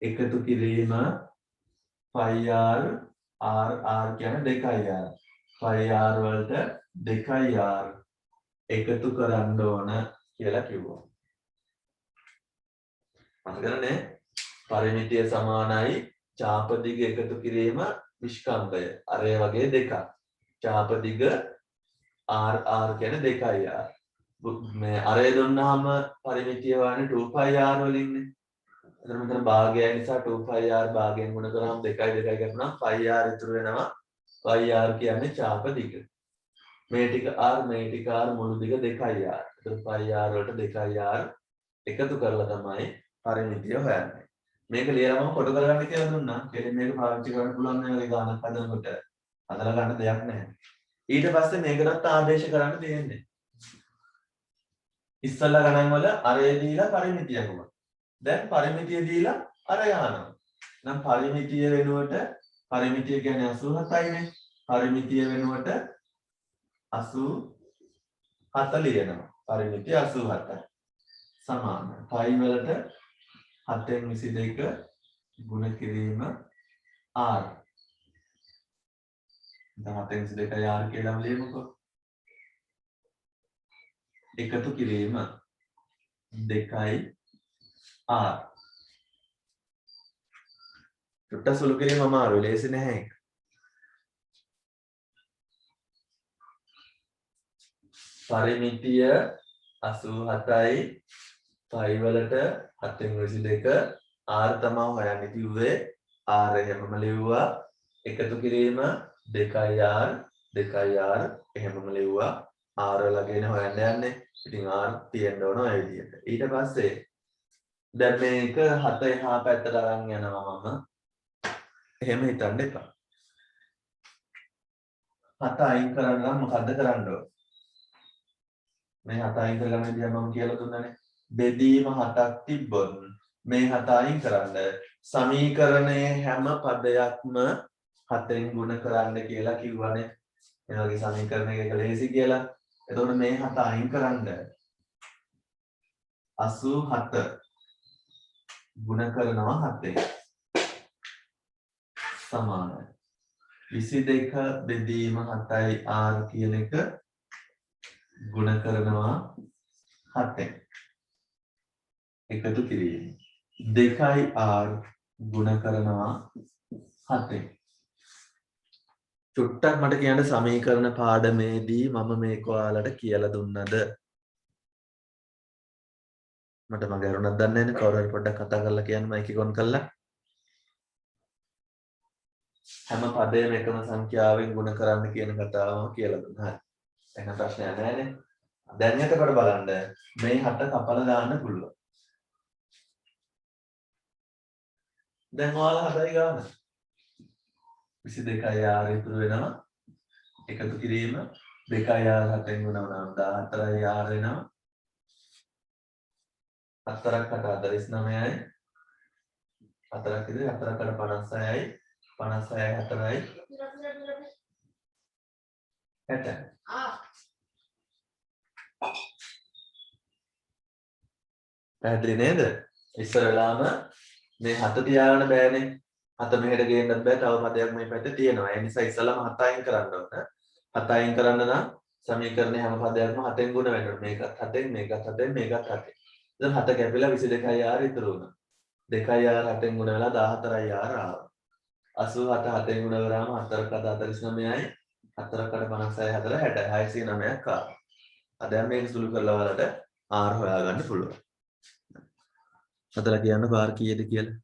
එකතු කිරීම πr r කියන්නේ 2r. πr වලට 2r එකතු කරන්න ඕන කියලා කිව්වා. මතකනේ? පරිමිතිය සමානයි චාප දිග එකතු කිරීම විස්කම්භය. අරය වගේ දෙකක්. චාප දිග r කියන්නේ 2r. මේ අරය දුන්නාම පරිමිතිය වන්නේ 2πr වලින්නේ. එතන මෙතන භාගය නිසා 2πr භාගයෙන් ගුණ කරාම 2 කැපුණාම πr ඉතුරු වෙනවා. πr කියන්නේ චාප දිග. මේ ටික r මේ ටික r මුළු දිග 2r. එතකොට πr වලට 2r එකතු කරලා තමයි පරිමිතිය හොයන්නේ. මේක ලියලා මම කොටු කරගන්න කියලා දුන්නා. කෙලින් මේක පාවිච්චි කරන්න පුළුවන් මේ වගේ ගානක් හදනකොට. හදලා ගන්න දෙයක් නැහැ. ඊට පස්සේ මේකටත් ආදේශ කරන්න තියෙන්නේ. ඉස්සල්ලා ගණන් වල අරය දීලා පරිමිතිය කොහොමද? දැන් පරිමිතිය දීලා අරය අහනවා. නම් පරිමිතිය වෙනුවට පරිමිතිය කියන්නේ 87යිනේ. පරිමිතිය වෙනුවට 87 ලියනවා. පරිමිතිය 87යි. සමානයි. පයි වලට 7න් 22 ගුණ කිරීම r. දැන් 7න් 22 r කියලා ලියමුකෝ. එකතු කිරීම 2r. චුට්ටක් සුළු කිරීම අමාරුයි. ලේසි නැහැ ඒක. පරිමිතිය 87යි පයි වලට 7න් 22 r තමයි හොයන්න කිව්වේ. r එහෙමම ලිව්වා. එකතු කිරීම 2r 2r එහෙමම ලිව්වා. r වලගෙන හොයන්න යන්නේ. ඉතින් r තියෙන්න ඕන ඔය විදිහට. ඊට පස්සේ දැන් මේක 7 එහා පැත්තට අරන් යනවා මම. එහෙම හිතන්න එපා. 7 අයින් කරන්න නම් මොකද්ද කරන්න ඕන? මේ 7 අයින් කරගන්න විදිහ මම කියලා දුන්නානේ. බෙදීම 7ක් තිබ්බොත් මේ 7 අයින් කරන්න සමීකරණයේ හැම පදයක්ම 7ෙන් ගුණ කරන්න කියලා කිව්වනේ. මේ වගේ සමීකරණයක ලේසි කියලා. එතකොට මේ 7 අයින් කරන්න 87 ගුණ කරනවා 7ෙන් සමානයි 22 බෙදීම 7යි r කියන එක ගුණ කරනවා 7ෙන් එකතු කිරීම 2යි r ගුණ කරනවා 7ෙන් චුට්ටක් මට කියන්න සමීකරණ පාඩමේදී මම මේක ඔයාලට කියලා දුන්නද? මට මගේ අරුණක් දන්නේ නැහැ. කවුරු හරි පොඩ්ඩක් කතා කරලා කියන්න මයික් එක ඔන් කරලා. හැම පදයම එකම සංඛ්‍යාවෙන් ගුණ කරන්න කියන කතාවම කියලා දුන්නා. හරි. එහෙනම් ප්‍රශ්නයක් නැහැනේ. දැන් එතකොට බලන්න මේ 7 කපලා දාන්න පුළුවන්. දැන් ඔයාලා හදයි ගන්න. 22යි 6 ඉතුරු වෙනවා. එකතු කිරීම 2යි 7න් ගුණවනවා 14යි 6 වෙනවා. 4ක් 8 49යි. 4ක් ඉතින් 4ක් 56යි. 56යි 4යි 60. පැහැදිලි නේද? ඉස්සර වෙලාම මේ 7 තියාගන්න බෑනේ. 7 මෙහෙට ගේන්නත් බෑ. තව පදයක් මේ පැත්තේ තියෙනවා. ඒ නිසා ඉස්සලම 7 අයින් කරන්න ඕන. 7 අයින් කරන්න නම් සමීකරණේ හැම පදයක්ම 7ෙන් ගුණ වෙන්න ඕන. මේකත් 7ෙන්, මේකත් 7ෙන්, මේකත් 7ෙන්. දැන් 7 කැපිලා 22යි 6 ඉතුරු වුණා. 2යි 6 7ෙන් ගුණ වෙලා 14යි 6 ආවා. 87 7ෙන් ගුණ කරාම 4ක් 49යි. 4ක් 56යි 4 60යි 609ක් ආවා. දැන් මේක සුළු කරලා වලට R හොයාගන්න පුළුවන්. හදලා කියන්න බාර් කීයද කියලා.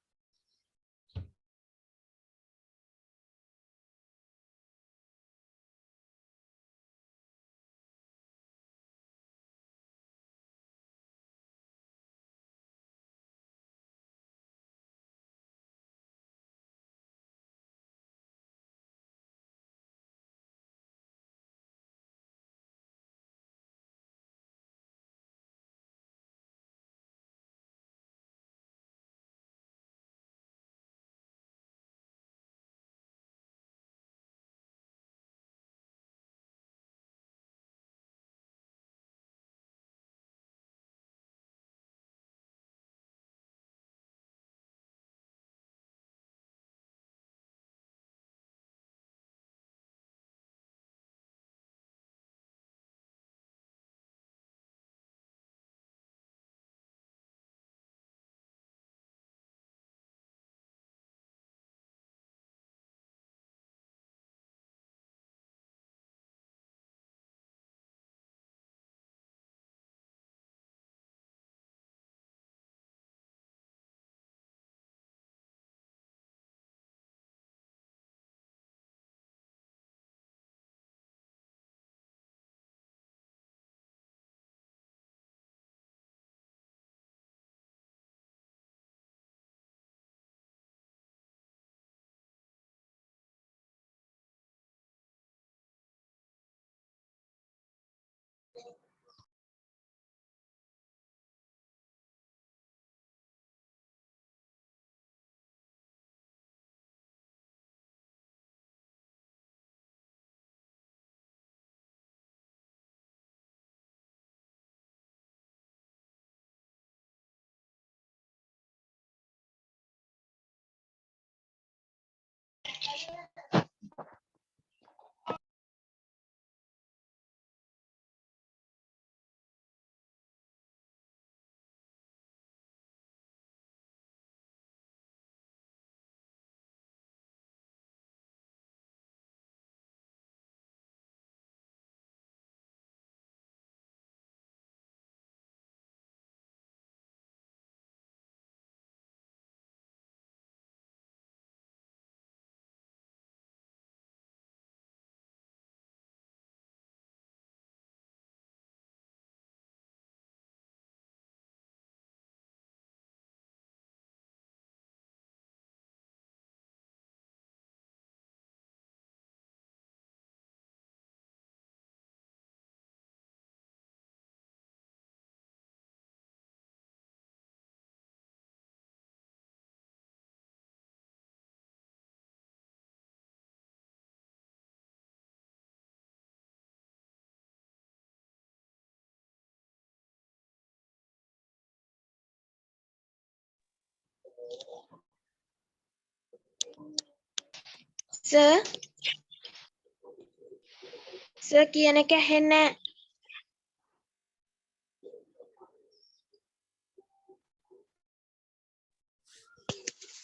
සර් කියන එක ඇහෙන්නේ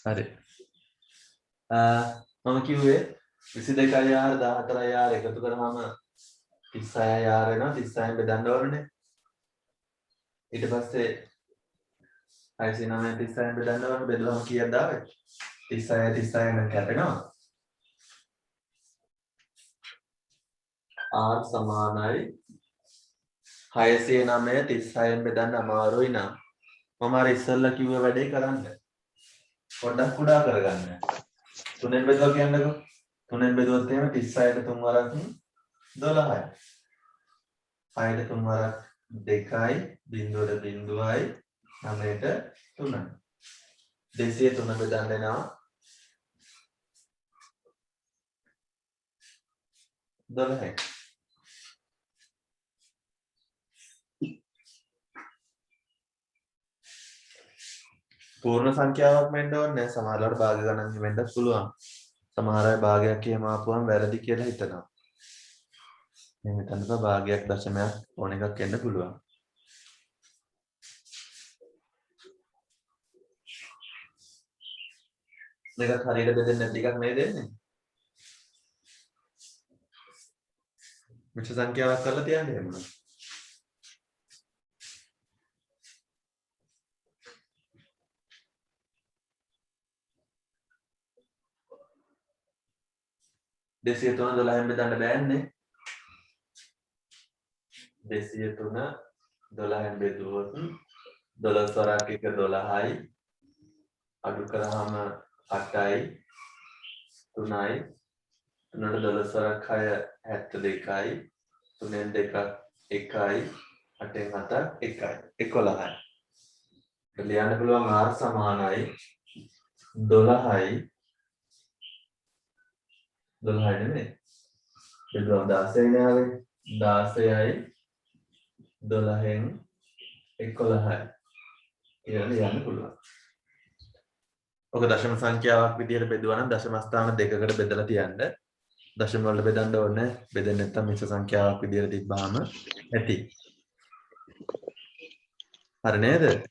හරි. මම කිව්වේ 22 යාර 14 යාර එකතු කරාම 36 යාර වෙනවා 36න් බෙදන්න ඕනේ. ඊට පස්සේ 609 36න් බෙදන්න ඕනේ. බෙදුවම කීයක්ද ආවේ? 36 36 නම් කැපෙනවා. R සමානයි 609 36න් බෙදන්න අමාරුයි නම් මම අර ඉස්සෙල්ලා කිව්ව වැඩේ කරන්න. පොඩ්ඩක් කුඩා කරගන්න. 3න් බෙදුවා කියන්නකෝ. 3න් බෙදුවොත් එහෙම 36ට 3 වරක් 12යි. 6ට 3 වරක් 2යි, 0ට 0යි, 9ට 3යි. 203 බෙදන්න එනවා 12යි. පූර්ණ සංඛ්‍යාවක් වෙන්න ඕනේ නැහැ. සමහරවල්ට භාග ගණන් වෙන්නත් පුළුවන්. සමහර අය භාගයක් එහෙම ආපුවම වැරදි කියලා හිතනවා. මේ මෙතනක භාගයක් දශමයක් ඕන එකක් එන්න පුළුවන්. මේක හරියට බෙදෙන්නේ නැති එකක් නේද එන්නේ? මිශ්‍ර සංඛ්‍යාවක් කරලා තියන්නේ එහෙම. දෙසිය 3 12න් බෙදන්න බෑනේ. 203 12න් බෙදුවොත් 12 වරක් 1 12යි. අඩු කරාම 8යි 3යි 3ට 12 වරක් 6 72යි 3ෙන් 2ක් 1යි 8ෙන් 7ක් 1යි 11යි. ලියන්න පුළුවන් R සමානයි 12යි 12යි නෙමෙයි. බෙදුවම 16 නේ ආවේ. 16යි 12න් 11යි. කියලා ලියන්න පුළුවන්. ඔක දශම සංඛ්‍යාවක් විදිහට බෙදුවා නම් දශම ස්ථාන දෙකකට බෙදලා තියන්න. දශම වලට බෙදන්න ඕනේ. බෙදෙන්නේ නැත්නම් මිශ්‍ර සංඛ්‍යාවක් විදිහට තිබ්බාම ඇති. හරි නේද?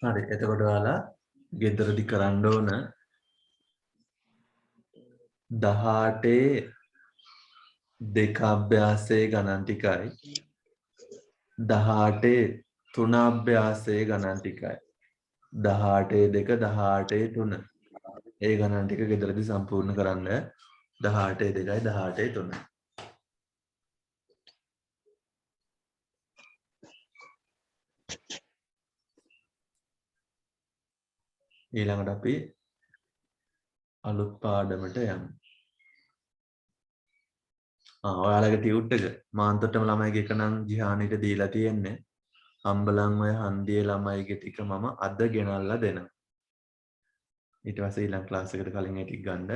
හරි. එතකොට ඔයාලා ගෙදරදි කරන්න ඕන 18 දෙක අභ්‍යාසයේ ගණන් ටිකයි 18 තුන අභ්‍යාසයේ ගණන් ටිකයි 18 දෙක 18 තුන ඒ ගණන් ටික ගෙදරදී සම්පූර්ණ කරන්න 18 දෙකයි 18 තුනයි ඊළඟට අපි අලුත් පාඩමට යමු. ඔයාලගේ ටියුට් එක මාන්තොට්ටම ළමයිගේ එක නම් ජිහානිට දීලා තියෙන්නේ. හම්බලන් ඔය හන්දියේ ළමයිගේ ටික මම අද ගෙනල්ලා දෙනවා. ඊට පස්සේ ඊළඟ ක්ලාස් එකට කලින් ඒ ටික ගන්න.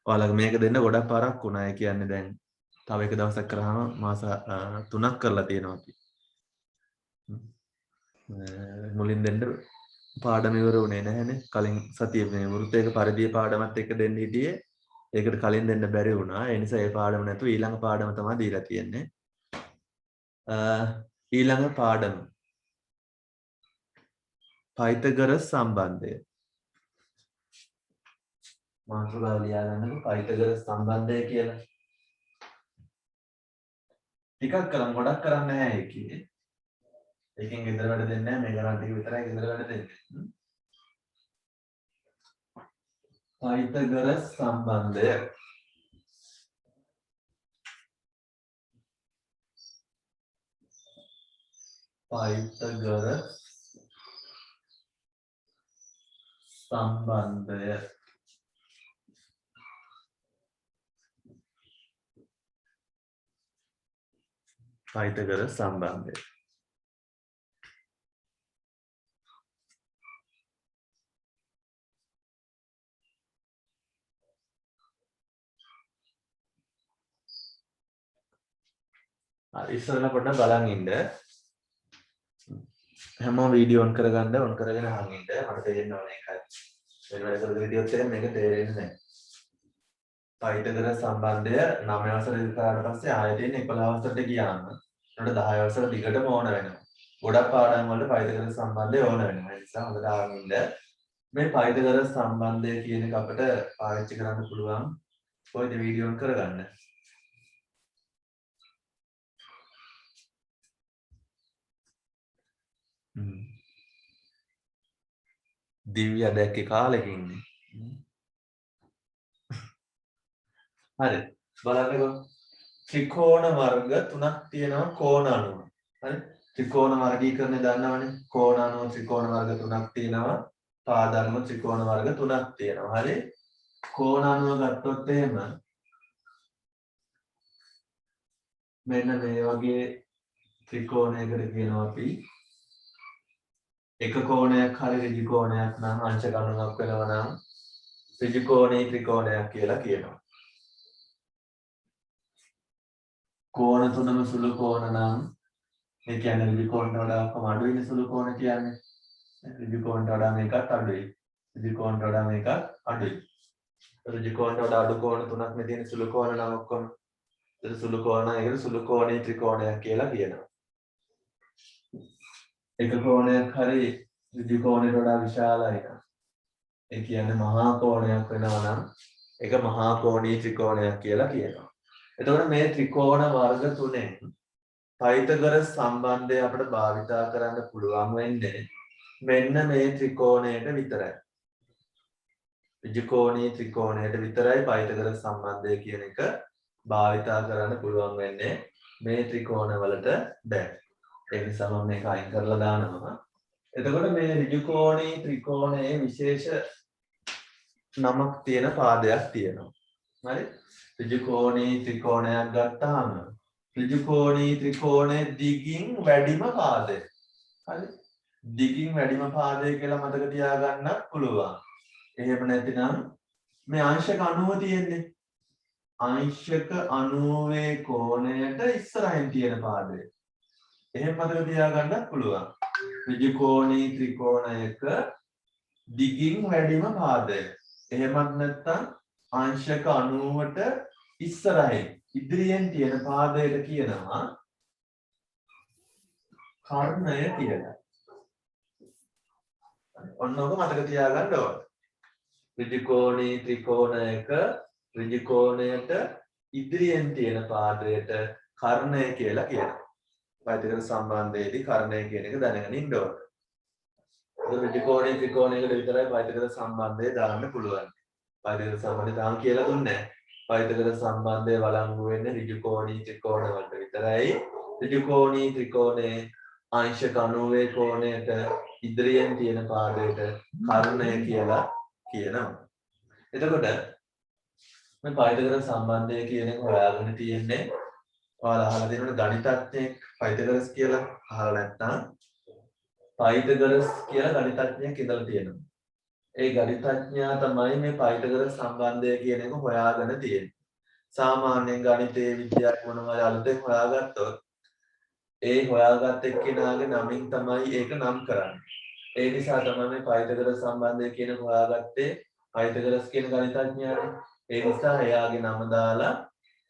ඔයාලගේ මේක දෙන්න ගොඩක් පාරක් වුණා. ඒ කියන්නේ දැන් තව එක දවසක් කරාම මාස 3ක් කරලා තියෙනවා අපි. මුලින් දෙන්න පාඩම ඉවර වුණේ නැහැනේ. කලින් සතියේ මේ වෘත්තයක පරිධිය පාඩමත් එක්ක දෙන්න හිටියේ. ඒකට කලින් දෙන්න බැරි වුණා. ඒ නිසා ඒ පාඩම නැතුව ඊළඟ පාඩම තමයි දීලා තියෙන්නේ. ඊළඟ පාඩම පයිතගරස් සම්බන්ධය. මාතෘකාව ලියා ගන්නකො පයිතගරස් සම්බන්ධය කියලා. ටිකක් කරන් ගොඩක් කරන්නේ නැහැ ඒකේ. ඒකෙන් ගෙදර වැඩ දෙන්නේ නැහැ. මේ ගණන් ටික විතරයි ගෙදර වැඩ දෙන්නේ. පයිතගරස් සම්බන්ධය පයිතගරස් සම්බන්ධය පයිතගරස් සම්බන්ධය ඉස්සරලා පොඩ්ඩක් බලන් ඉන්න. හැමෝම වීඩියෝ ඔන් කරගන්න ඔන් කරගෙන අහන් ඉන්න. මට තේරෙන්න ඕනේ ඒකයි. වෙන වැඩ කරලා වීඩියෝත් එක මේක තේරෙන්නේ නැහැ. පයිතගරස් සම්බන්ධය 9 වසර ඉවර කරාට පස්සේ ආයෙත් 11 වසරට ගියාම උඩ 10 වසර දිගටම ඕන වෙනවා. ගොඩක් පාඩම් වලට පයිතගරස් සම්බන්ධය ඕන වෙනවා. ඒ නිසා හොඳට අහගෙන ඉන්න. මේ පයිතගරස් සම්බන්ධය කියන එක අපිට පාවිච්චි කරන්න පුළුවන් කොයිද වීඩියෝ එක කරගන්න. දිව්‍ය දැක්කේ කාලෙකින්නේ. හරි. බලන්නකෝ. ත්‍රිකෝණ වර්ග තුනක් තියෙනවා කෝණ අනුව. හරි. ත්‍රිකෝණ වර්ගීකරණය දන්නවනේ. කෝණ අනුව ත්‍රිකෝණ වර්ග තුනක් තියෙනවා. පාද අනුව ත්‍රිකෝණ වර්ග තුනක් තියෙනවා. හරි. කෝණ අනුව ගත්තොත් එහෙම මෙන්න මේ වගේ ත්‍රිකෝණයකට කියනවා අපි එක කෝණයක් හරි ඍජු කෝණයක් නම් අංශ ගණනක් වෙනවා නම් ඍජු කෝණී ත්‍රිකෝණයක් කියලා කියනවා. කෝණ තුනම සුළු කෝණ නම් ඒ කියන්නේ ඍජු කෝණට වඩා කොහොම අඩුයිනේ සුළු කෝණ කියන්නේ. ඍජු කෝණට වඩා මේකත් අඩුයි. ඍජු කෝණට වඩා මේකත් අඩුයි. ඍජු කෝණට වඩා අඩු කෝණ තුනක් මේ තියෙන සුළු කෝණ නම් ඔක්කොම ඒක සුළු කෝණ ඒකට සුළු කෝණී ත්‍රිකෝණයක් කියලා කියනවා. එක කෝණයක් හරි ඍජු කෝණයට වඩා විශාලයි නම් ඒ කියන්නේ මහා කෝණයක් වෙනවා නම් ඒක මහා කෝණී ත්‍රිකෝණයක් කියලා කියනවා. එතකොට මේ ත්‍රිකෝණ වර්ග තුනෙන් පයිතගොරස් සම්බන්ධය අපිට භාවිතා කරන්න පුළුවන් වෙන්නේ මෙන්න මේ ත්‍රිකෝණයට විතරයි. ඍජු කෝණී ත්‍රිකෝණයට විතරයි පයිතගොරස් සම්බන්ධය කියන එක භාවිතා කරන්න පුළුවන් වෙන්නේ මේ ත්‍රිකෝණ වලට බෑ. ඒ නිසා මම මේක අයින් කරලා දානවා. එතකොට මේ ඍජු කෝණී ත්‍රිකෝණයේ විශේෂ නමක් තියෙන පාදයක් තියෙනවා. හරි? ඍජු කෝණී ත්‍රිකෝණයක් ගත්තාම ඍජු කෝණී ත්‍රිකෝණයේ දිගින් වැඩිම පාදය. හරි? දිගින් වැඩිම පාදය කියලා මතක තියාගන්නත් පුළුවන්. එහෙම නැතිනම් මේ අංශක 90 තියෙන්නේ. අංශක 90 කෝණයට ඉස්සරහින් තියෙන පාදය. එහෙම මතක තියාගන්නත් පුළුවන්. ඍජු කෝණී ත්‍රිකෝණයක දිගින් වැඩිම පාදය. එහෙමත් නැත්නම් අංශක 90ට ඉස්සරහින් ඉදිරියෙන් තියෙන පාදයට කියනවා කර්ණය කියලා. ඔන්න ඔක මතක තියාගන්න ඕන. ඍජු කෝණී ත්‍රිකෝණයක ඍජු කෝණයට ඉදිරියෙන් තියෙන පාදයට කර්ණය කියලා කියනවා. පයිතගොරස් සම්බන්ධයේදී කර්ණය කියන එක දැනගෙන ඉන්න ඕන. ඍජු කෝණී ත්‍රිකෝණයකට විතරයි පයිතගොරස් සම්බන්ධය දාන්න පුළුවන්. පයිතගොරස් සම්බන්ධය දාන්න කියලා දුන්නේ නැහැ. පයිතගොරස් සම්බන්ධය වළංගු වෙන්නේ ඍජු කෝණී ත්‍රිකෝණ වලට විතරයි. ඍජු කෝණී ත්‍රිකෝණයේ අංශක 90 කෝණයට ඉදිරියෙන් තියෙන පාදයට කර්ණය කියලා කියනවා. එතකොට මේ පයිතගොරස් සම්බන්ධය කියන එක හොයාගෙන තියෙන්නේ ඔයාලා අහලා තියෙනවනේ ගණිතඥයෙක් පයිතගොරස් කියලා අහලා නැත්නම් පයිතගොරස් කියලා ගණිතඥයෙක් ඉඳලා තියෙනවා. ඒ ගණිතඥයා තමයි මේ පයිතගොරස් සම්බන්ධය කියන එක හොයාගෙන තියෙන්නේ. සාමාන්‍යයෙන් ගණිතයේ විද්‍යාවක් මොනවා හරි අලුතෙන් හොයාගත්තොත් ඒ හොයාගත් එක්කෙනාගේ නමින් තමයි ඒක නම් කරන්නේ. ඒ නිසා තමයි මේ පයිතගොරස් සම්බන්ධය කියන එක හොයාගත්තේ පයිතගොරස් කියන ගණිතඥයානේ. ඒ නිසා එයාගේ නම දාලා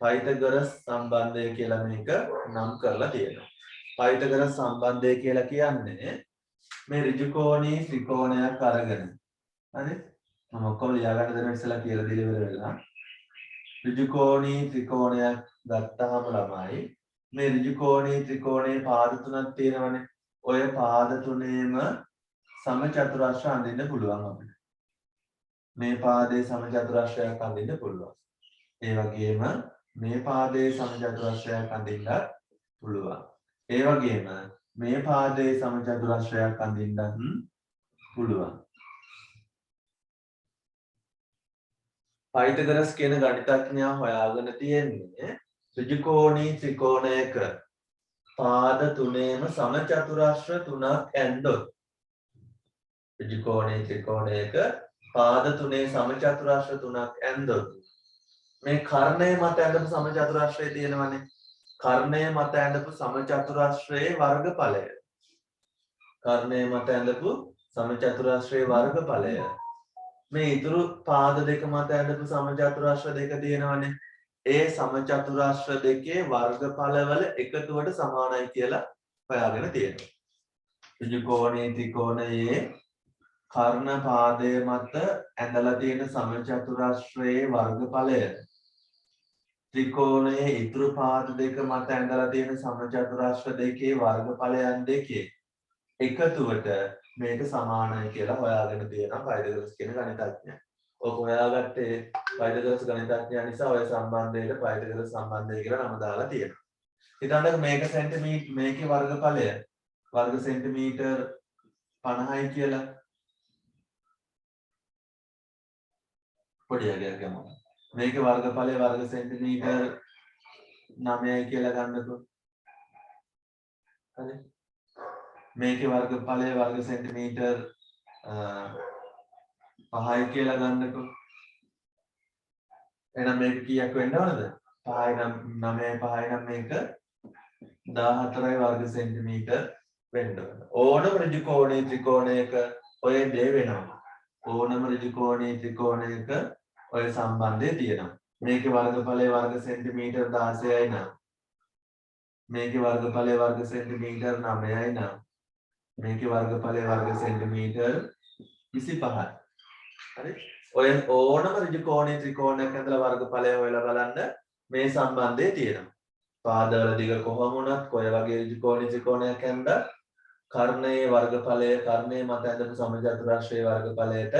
පයිතගොරස් සම්බන්ධය කියලා මේක නම් කරලා තියෙනවා. පයිතගොරස් සම්බන්ධය කියලා කියන්නේ මේ ඍජු කෝණී ත්‍රිකෝණයක් අරගෙන හරි මම ඔක්කොම ලියාගන්න දෙනවා ඉස්සලා කියලා දීලා ඉවර වෙලා ඍජු කෝණී ත්‍රිකෝණයක් ගත්තාම ළමයි මේ ඍජු කෝණී ත්‍රිකෝණයේ පාද තුනක් තියෙනවනේ ඔය පාද තුනේම සමචතුරස්‍ර අඳින්න පුළුවන් අපිට මේ පාදයේ සමචතුරස්‍රයක් අඳින්න පුළුවන් ඒ වගේම මේ පාදයේ සමචතුරස්‍රයක් අඳින්නත් පුළුවන් ඒ වගේම මේ පාදයේ සමචතුරස්‍රයක් අඳින්නත් පුළුවන් පයිතගොරස් කියන ගණිතඥයා හොයාගෙන තියෙන්නේ ඍජු කෝණී ත්‍රිකෝණයක පාද තුනේම සමචතුරස්‍ර තුනක් ඇන්දොත් ඍජු කෝණී ත්‍රිකෝණයක පාද තුනේ සමචතුරස්‍ර තුනක් ඇන්දොත් මේ කර්ණය මත ඇඳපු සමචතුරස්‍රය තියෙනවනේ කර්ණය මත ඇඳපු සමචතුරස්‍රයේ වර්ගඵලය කර්ණය මත ඇඳපු සමචතුරස්‍රයේ වර්ගඵලය මේ ඉතුරු පාද දෙක මත ඇඳපු සමචතුරාශ්‍ර දෙක තියෙනවනේ. ඒ සමචතුරාශ්‍ර දෙකේ වර්ගඵලවල එකතුවට සමානයි කියලා හොයාගෙන තියෙනවා. ත්‍රිකෝණයේ ත්‍රිකෝණයේ කර්ණ පාදයේ මත ඇඳලා තියෙන සමචතුරාශ්‍රයේ වර්ගඵලය ත්‍රිකෝණයේ ඉතුරු පාද දෙක මත ඇඳලා තියෙන සමචතුරාශ්‍ර දෙකේ වර්ගඵලයන් දෙකේ එකතුවට මේක සමානයි කියලා හොයාගෙන තියෙනවා පයිතගොරස් කියන ගණිතඥයා. ඔක හොයාගත්තේ පයිතගොරස් ගණිතඥයා නිසා ඔය සම්බන්ධයට පයිතගොරස් සම්බන්ධය කියලා නම දාලා තියෙනවා. හිතන්න මේක සෙන්ටිමීටර් මේකේ වර්ගඵලය වර්ග සෙන්ටිමීටර් 50යි කියලා පොඩි අගයක් ගමු. මේකේ වර්ගඵලය වර්ග සෙන්ටිමීටර් 9යි කියලා ගන්නකො. හරි. මේකේ වර්ගඵලය වර්ග සෙන්ටිමීටර් 5යි කියලා ගන්නකො. එහෙනම් මේක කීයක් වෙන්න ඕනද? 5යි නම් 9යි 5යි නම් මේක 14යි වර්ග සෙන්ටිමීටර් වෙන්න ඕන. ඕනම ඍජු කෝණයේ ත්‍රිකෝණයක ඔය දේ වෙනවා. ඕනම ඍජු කෝණයේ ත්‍රිකෝණයක ඔය සම්බන්ධය තියෙනවා. මේකේ වර්ගඵලය වර්ග සෙන්ටිමීටර් 16යි නම් මේකේ වර්ගඵලය වර්ග සෙන්ටිමීටර් 9යි නම් මේකේ වර්ගඵලය වර්ග සෙන්ටිමීටර් 25යි. හරි. ඔය ඕනම ඍජු කෝණයේ ත්‍රිකෝණයක ඇඳලා වර්ගඵලය හොයලා බලන්න මේ සම්බන්ධය තියෙනවා. පාදවල දිග කොහොම වුණත් කොයි වගේ ඍජු කෝණයේ ත්‍රිකෝණයක් ඇඳ කර්ණයේ වර්ගඵලය කර්ණයේ මත ඇඳපු සමචතුරාශ්‍රයේ වර්ගඵලයට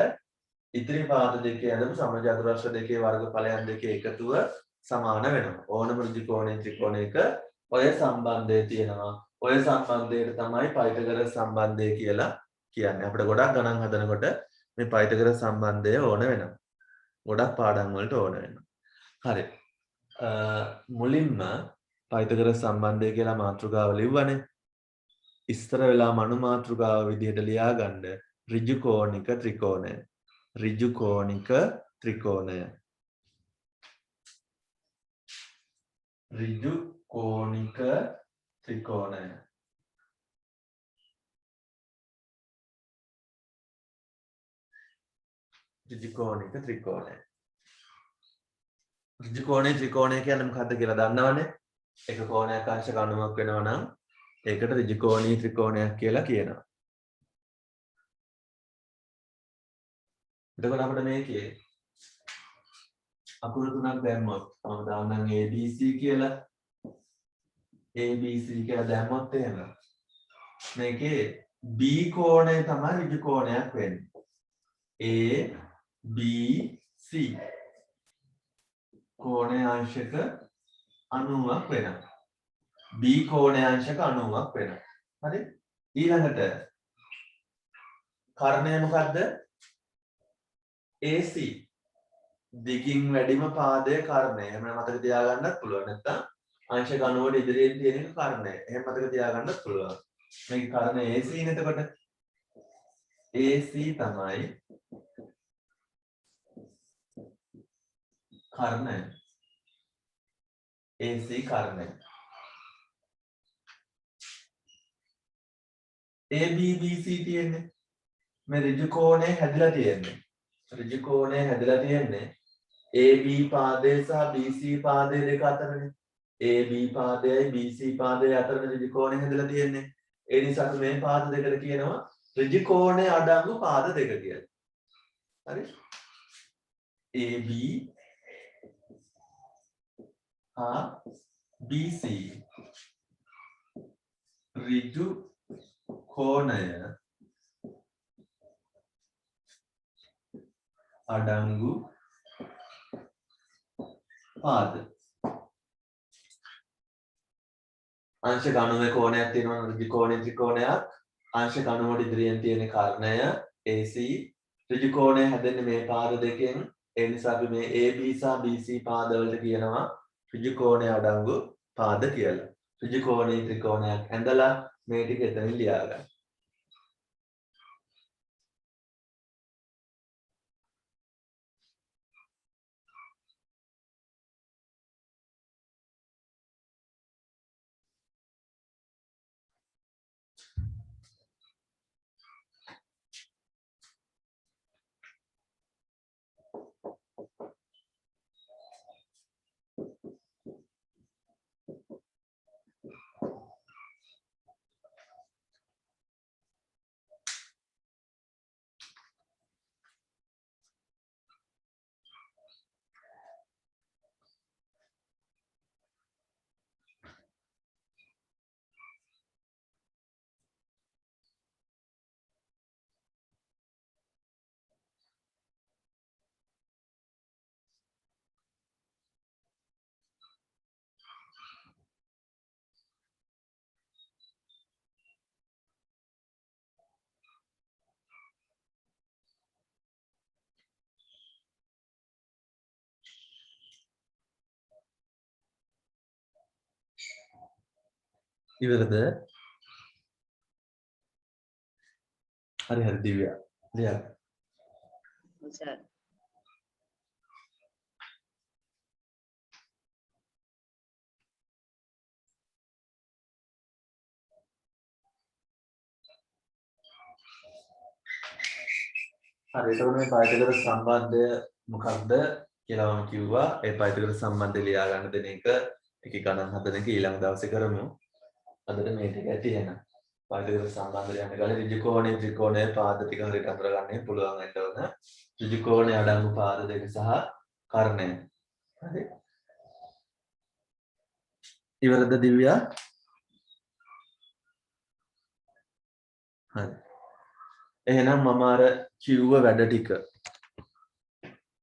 ඉතිරි පාද දෙකේ ඇඳපු සමචතුරාශ්‍ර දෙකේ වර්ගඵලයන් දෙකේ එකතුව සමාන වෙනවා. ඕනම ඍජු කෝණයේ ත්‍රිකෝණයක ඔය සම්බන්ධය තියෙනවා. ඔය සම්බන්ධයට තමයි පයිතගොරස් සම්බන්ධය කියලා කියන්නේ. අපිට ගොඩක් ගණන් හදනකොට මේ පයිතගොරස් සම්බන්ධය ඕන වෙනවා. ගොඩක් පාඩම් වලට ඕන වෙනවා. හරි. මුලින්ම පයිතගොරස් සම්බන්ධය කියලා මාතෘකාව ලිව්වනේ. ඉස්තර වෙලා මනු මාතෘකාව විදිහට ලියාගන්න ඍජු කෝණික ත්‍රිකෝණය. ඍජු කෝණික ත්‍රිකෝණය. ඍජු කෝණික ත්‍රිකෝණය. ඍජු කෝණික ත්‍රිකෝණය. ඍජු කෝණයේ ත්‍රිකෝණය කියන්නේ මොකක්ද කියලා දන්නවනේ? එක කෝණයක් අංශ 90ක් වෙනවා නම් ඒකට ඍජු කෝණී ත්‍රිකෝණයක් කියලා කියනවා. එතකොට අපිට මේකේ අකුරු තුනක් දැම්මොත් මම දාන්නම් ABC කියලා. ABC කියලා දැම්මොත් එහෙම මේකේ B කෝණය තමයි ඍජු කෝණයක් වෙන්නේ. ABC කෝණය අංශක 90ක් වෙනවා. B කෝණය අංශක 90ක් වෙනවා. හරි? ඊළඟට කර්ණය මොකද්ද? AC දිගින් වැඩිම පාදයේ කර්ණය. එහෙම මතක තියාගන්නත් පුළුවන්. නැත්නම් අංශ 90ට ඉදිරියෙන් තියෙන එක කර්ණය. එහෙම මතක තියාගන්නත් පුළුවන්. මේක කර්ණය AC නේ. එතකොට AC තමයි කර්ණය. AC කර්ණය. ABBC තියෙන්නේ. මේ ඍජු කෝණය හැදිලා තියෙන්නේ. ඍජු කෝණය හැදිලා තියෙන්නේ AB පාදය සහ BC පාදය දෙක අතරනේ. AB පාදයයි BC පාදයයි අතර ඍජු කෝණය හැදිලා තියෙන්නේ. ඒ නිසා මේ පාද දෙකට කියනවා ඍජු කෝණය අඩංගු පාද දෙක කියලා. හරි? AB හා BC ඍජු කෝණය අඩංගු පාද. අංශ 90 කෝණයක් තියෙනවා ඍජු කෝණේ ත්‍රිකෝණයක්. අංශ 90ට ඉදිරියෙන් තියෙන කර්ණය AC. ඍජු කෝණය හැදෙන්නේ මේ පාද දෙකෙන්. ඒ නිසා අපි මේ AB සහ BC පාදවලට කියනවා ඍජු කෝණය අඩංගු පාද කියලා. ඍජු කෝණේ ත්‍රිකෝණයක් ඇඳලා මේ ටික එතනින් ලියාගන්න. ඉවරද? හරි දිව්‍යා. ලියා. සර්. හරි එතකොට මේ පයිතගොරස් සම්බන්ධය මොකක්ද කියලා මම කිව්වා. ඒ පයිතගොරස් සම්බන්ධය ලියා ගන්න දෙන එක එක ගණන් හදන එක ඊළඟ දවසේ කරමු. අදට මේ ටික ඇති එහෙනම්. පයිතගොරස් සම්බන්ධය යන ගානේ ඍජු කෝණේ ත්‍රිකෝණයේ පාද ටික හරියට අඳුරගන්න පුළුවන් වෙන්න ඕන. ඍජු කෝණයේ අඩංගු පාද දෙක සහ කර්ණය. හරි. ඉවරද දිව්‍යා? හරි. එහෙනම් මම අර කිව්ව වැඩ ටික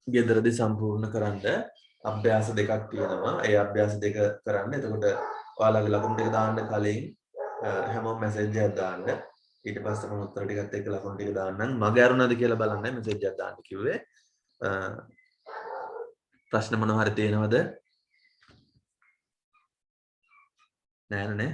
ගෙදරදී සම්පූර්ණ කරන්න අභ්‍යාස දෙකක් තියෙනවා. ඒ අභ්‍යාස දෙක කරන්න. එතකොට ඔයාලගේ ලකුණු ටික දාන්න කලින් හැමෝම මැසේජ් එකක් දාන්න. ඊට පස්සේ මම උත්තර ටිකත් එක්ක ලකුණු ටික දාන්නම්. මගේ අරුණාද කියලා බලන්න මැසේජ් එකක් දාන්න කිව්වේ. ප්‍රශ්න මොනවා හරි තියෙනවද? නෑ නේ.